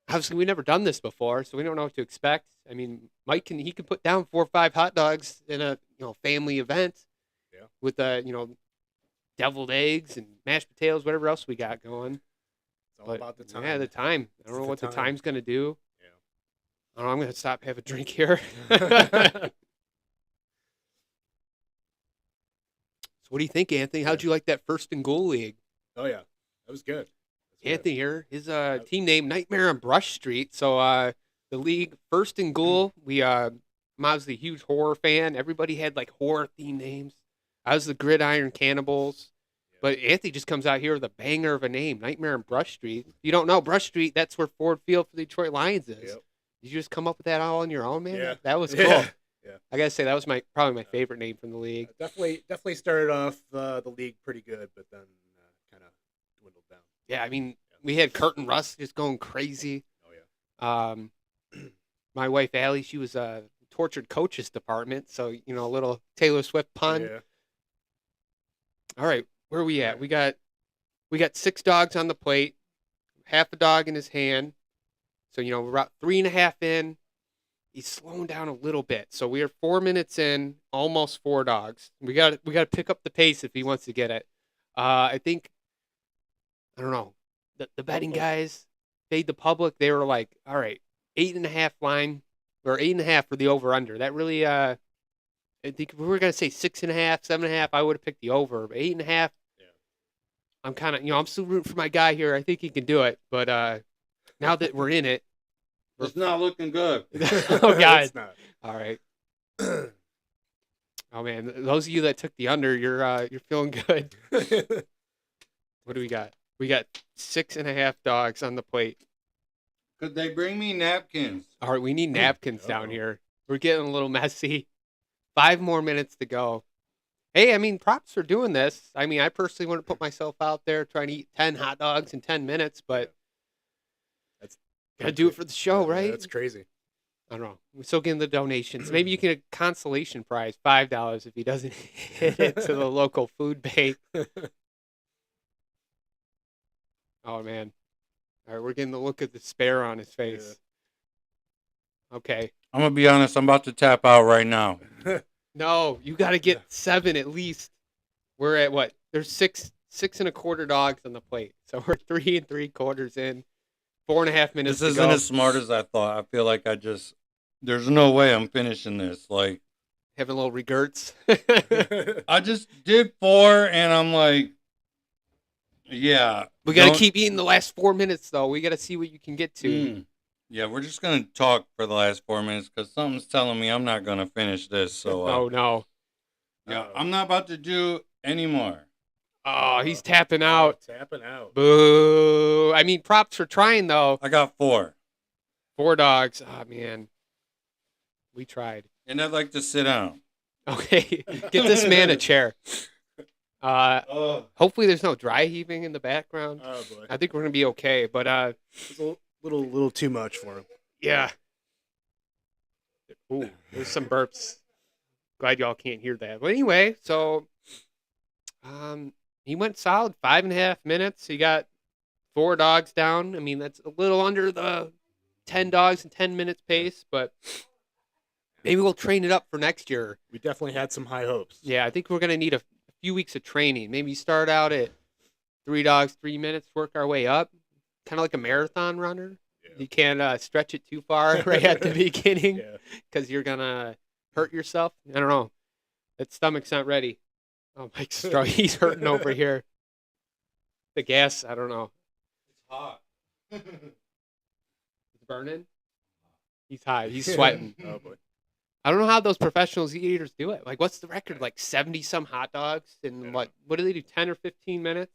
Obviously, we've never done this before, so we don't know what to expect. I mean, Mike can put down 4 or 5 hot dogs in a family event. Yeah. With deviled eggs and mashed potatoes, whatever else we got going. It's all But, about the time. Yeah, the time. I don't It's know the what the time. time's gonna do. Yeah. I don't know. I'm gonna stop, have a drink here. So what do you think, Anthony? How'd you like that first and goal league? Oh, yeah. That was good. That's good. Anthony here, his team name Nightmare on Brush Street. So the league first and goal. I'm obviously a huge horror fan. Everybody had like horror theme names. I was the Gridiron Cannibals. But Anthony just comes out here with a banger of a name, Nightmare on Brush Street. If you don't know, Brush Street, that's where Ford Field for the Detroit Lions is. Yep. Did you just come up with that all on your own, man? Yeah. That was cool. Yeah. I gotta say that was probably my favorite name from the league. Definitely started off the league pretty good, but then kind of dwindled down. Yeah, I mean, we had Kurt and Russ just going crazy. Oh yeah. My wife Allie, she was tortured coaches department, so a little Taylor Swift pun. Yeah. All right, where are we at? We got 6 dogs on the plate, half a dog in his hand. So we're about 3.5 in. He's slowing down a little bit. So we are 4 minutes in, almost 4 dogs. We got to pick up the pace if he wants to get it. I think, I don't know, the betting guys, Fade the Public, they were like, all right, 8.5 line, or 8.5 for the over-under. That really, I think if we were going to say 6.5, 7.5, I would have picked the over. But 8.5, yeah. I'm kind of, I'm still rooting for my guy here. I think he can do it. But now that we're in it, It's not looking good. oh, God. It's not. All right. Oh, man. Those of you that took the under, you're feeling good. What do we got? We got 6.5 dogs on the plate. Could they bring me napkins? All right, we need napkins down here. We're getting a little messy. 5 more minutes to go. Hey, I mean, props for doing this. I mean, I personally wouldn't put myself out there trying to eat 10 hot dogs in 10 minutes, but gotta do it for the show, Yeah, right? That's crazy. I don't know. We're still getting the donations. Maybe you can get a consolation prize, $5 if he doesn't hit it to the local food bank. Oh, man. All right, we're getting the look of despair on his face. Yeah. Okay. I'm going to be honest. I'm about to tap out right now. No, you got to get 7 at least. We're at what? There's 6.25 dogs on the plate. So we're 3 3/4 in. 4.5 minutes This to isn't go. as smart as I thought. I feel like there's no way I'm finishing this. Like, Having little regrets. I just did 4 and I'm like, yeah. We got to don't- keep eating the last 4 minutes, though. We got to see what you can get to. Yeah, we're just going to talk for the last 4 minutes because something's telling me I'm not going to finish this. So, Oh, no. yeah, I'm not about to do anymore. Oh, he's tapping out. Tapping out. Boo. I mean, props for trying, though. I got 4. 4 dogs. Oh, man. We tried. And I'd like to sit down. Okay. Get this man a chair. Hopefully there's no dry heaving in the background. Oh boy. I think we're going to be okay. But, It's a little too much for him. yeah. Ooh, there's some burps. Glad y'all can't hear that. But anyway, so he went solid 5.5 minutes. He got 4 dogs down. I mean, that's a little under the 10 dogs in 10 minutes pace, but maybe we'll train it up for next year. We definitely had some high hopes. Yeah, I think we're going to need a few weeks of training. Maybe start out at 3 dogs, 3 minutes, work our way up. Kind of like a marathon runner. Yeah. You can't stretch it too far right at the beginning Yeah. because you're going to hurt yourself. I don't know. That stomach's not ready. Oh, Mike's he's hurting over here. The gas, I don't know. It's hot. It's burning. He's high. He's sweating. Oh boy. I don't know how those professional eaters do it. Like, what's the record? Like 70 some hot dogs in Yeah. what do they do? 10 or 15 minutes?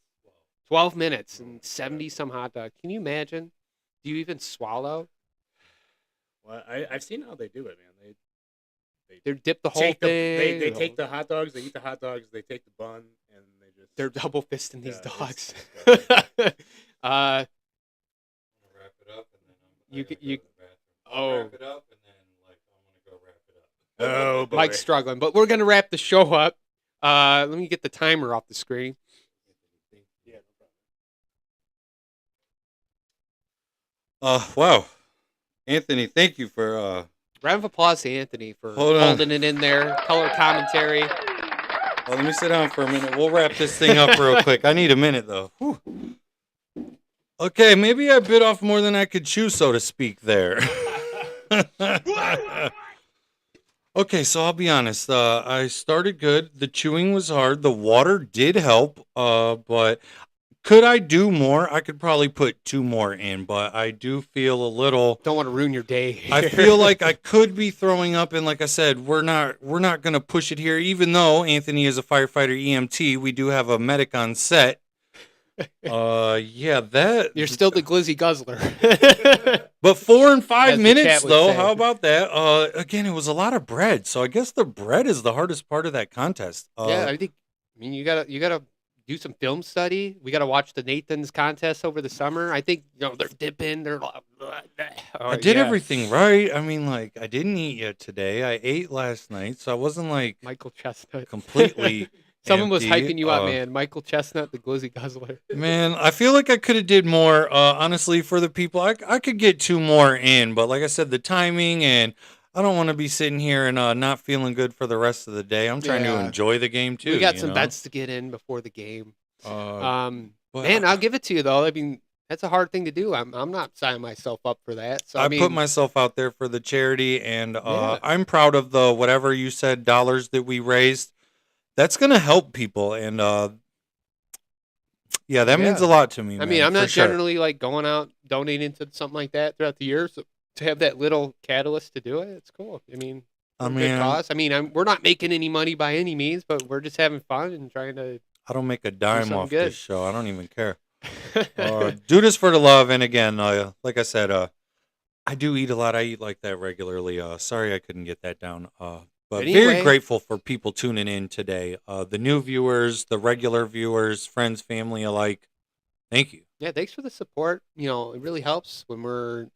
12 minutes and 70 some hot dogs. Can you imagine? Do you even swallow? Well, I've seen how they do it, man. They dip the whole Take the, thing. they take the hot dogs, they eat the hot dogs, they take the bun, and they just They're double fisting these Yeah, dogs. it's I'm gonna wrap it up and then You gotta c- you- go to the bathroom. I'll oh. wrap it up and then like I'm gonna go wrap it up. Oh boy. Mike's struggling, but we're gonna wrap the show up. Let me get the timer off the screen. Yeah, no problem. Wow, Anthony, thank you for Round of applause to Anthony for Hold on. holding it in there. Color commentary. Well, let me sit down for a minute. We'll wrap this thing up real quick. I need a minute, though. Whew. Okay, maybe I bit off more than I could chew, so to speak, there. Okay, so I'll be honest. I started good. The chewing was hard. The water did help, but Could I do more? I could probably put 2 more in, but I do feel a little. Don't want to ruin your day. I feel like I could be throwing up, and like I said, we're not gonna push it here. Even though Anthony is a firefighter EMT, we do have a medic on set. Yeah, that You're still the glizzy guzzler. But 4 and 5 As the minutes chat would though. say. How about that? Again, it was a lot of bread, so I guess the bread is the hardest part of that contest. Yeah, I mean you gotta do some film study. We gotta watch the Nathan's contest over the summer. I think they're dipping. They're like, I did everything right. I mean, like I didn't eat yet today. I ate last night, so I wasn't like Michael Chestnut. completely. Someone was empty. hyping you up, man. Michael Chestnut, the glizzy guzzler. Man, I feel like I could have did more. Honestly, for the people, I could get 2 more in, but like I said, the timing and I don't want to be sitting here and not feeling good for the rest of the day. I'm trying to Yeah. enjoy the game too. We got you some know? bets to get in before the game. But Man, I'll give it to you though. I mean, that's a hard thing to do. I'm not signing myself up for that. So I I mean, put myself out there for the charity, and Yeah. I'm proud of the whatever you said dollars that we raised. That's gonna help people, and yeah, that means a lot to me. I Man, mean, I'm for not sure. generally like going out donating to something like that throughout the year. So to have that little catalyst to do it, it's cool. I mean, I good mean, cause. I mean, we're not making any money by any means, but we're just having fun and trying to. I don't make a dime something off good. this show. I don't even care. Do this for the love, and again, like I said, I do eat a lot. I eat like that regularly. Sorry I couldn't get that down. But very anyway. grateful for people tuning in today. The new viewers, the regular viewers, friends, family alike. Thank you. Yeah, thanks for the support. It really helps when we're,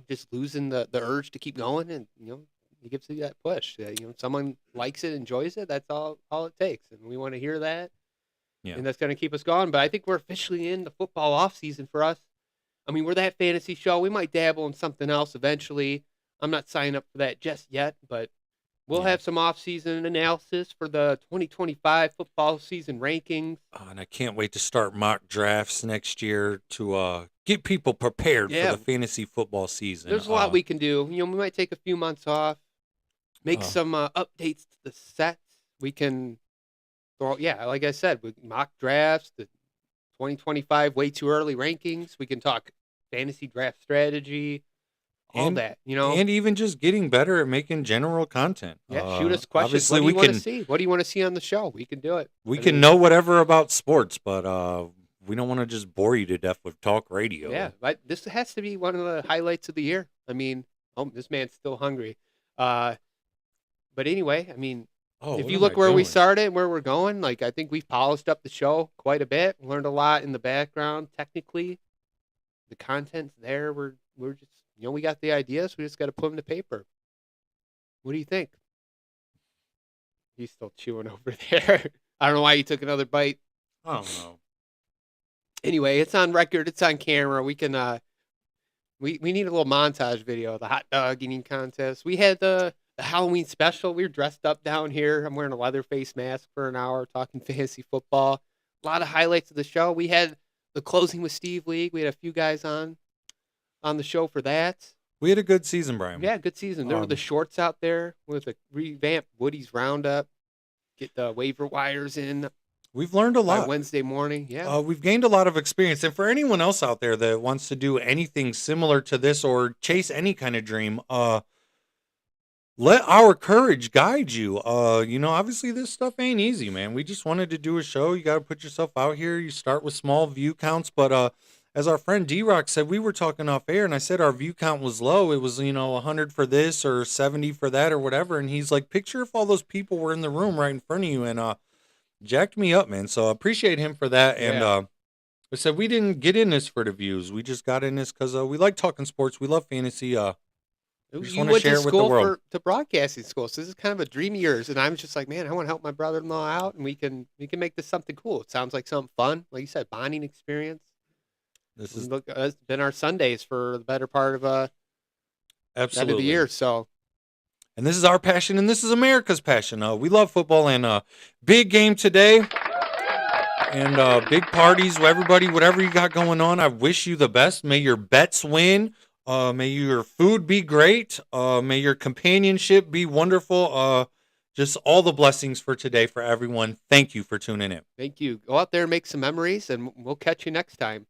just losing the urge to keep going, and it gives you that push. Someone likes it, enjoys it. That's all it takes, and we want to hear that. Yeah. And that's going to keep us going. But I think we're officially in the football off season for us. I mean, we're that fantasy show. We might dabble in something else eventually. I'm not signing up for that just yet, but we'll Yeah. have some off-season analysis for the 2025 football season rankings. And I can't wait to start mock drafts next year to get people prepared Yeah. for the fantasy football season. There's a lot we can do. We might take a few months off, make some updates to the sets. We can throw, like I said, with mock drafts, the 2025 way too early rankings. We can talk fantasy draft strategy, all And- that, and even just getting better at making general content. Yeah, shoot us questions. Obviously, What do we you want can to see? What do you want to see on the show? We can do it. we I can mean, know whatever about sports, but we don't want to just bore you to death with talk radio. Yeah, this has to be one of the highlights of the year. I mean, this man's still hungry. But anyway, I mean, Oh, if what you am look I where we doing? started and where we're going, like I think we've polished up the show quite a bit. Learned a lot in the background. Technically, the content's there. We're just we got the ideas. We just got to put them to paper. What do you think? He's still chewing over there. I don't know why he took another bite. I don't know. Anyway, it's on record. It's on camera. We can we need a little montage video of the hot dog eating contest. We had the Halloween special. We were dressed up down here. I'm wearing a leather face mask for an hour talking fantasy football. A lot of highlights of the show. We had the closing with Steve League. We had a few guys on the show for that. We had a good season, Brian. Yeah, good season. There were the shorts out there with a revamped Woody's Roundup. Get the waiver wires in We've learned a by lot. Wednesday morning. Yeah. We've gained a lot of experience. And for anyone else out there that wants to do anything similar to this or chase any kind of dream, let our courage guide you. Obviously this stuff ain't easy, man. We just wanted to do a show. You got to put yourself out here. You start with small view counts. But as our friend D-Rock said, we were talking off air, and I said our view count was low. It was, 100 for this or 70 for that or whatever. And he's like, picture if all those people were in the room right in front of you, and jacked me up, man. So I appreciate him for that. And Yeah. I said we didn't get in this for the views. We just got in this because we like talking sports. We love fantasy. We just You wanna went share to it with the school world. to broadcasting school, so this is kind of a dream of yours. And I'm just like, man, I want to help my brother-in-law out, and we can make this something cool. It sounds like something fun, like you said, bonding experience. This is Look, it's been our Sundays for the better part of end absolutely of the year. So And this is our passion, and this is America's passion. We love football, and big game today, and big parties. Everybody, whatever you got going on, I wish you the best. May your bets win. May your food be great. May your companionship be wonderful. Just all the blessings for today for everyone. Thank you for tuning in. Thank you. Go out there and make some memories, and we'll catch you next time.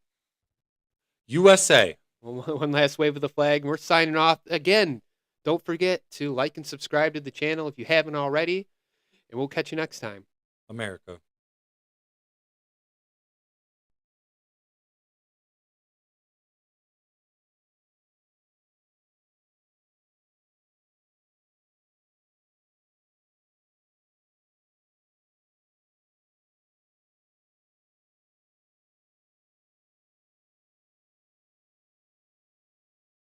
USA. One last wave of the flag, and we're signing off. Again, don't forget to like and subscribe to the channel if you haven't already, and we'll catch you next time. America.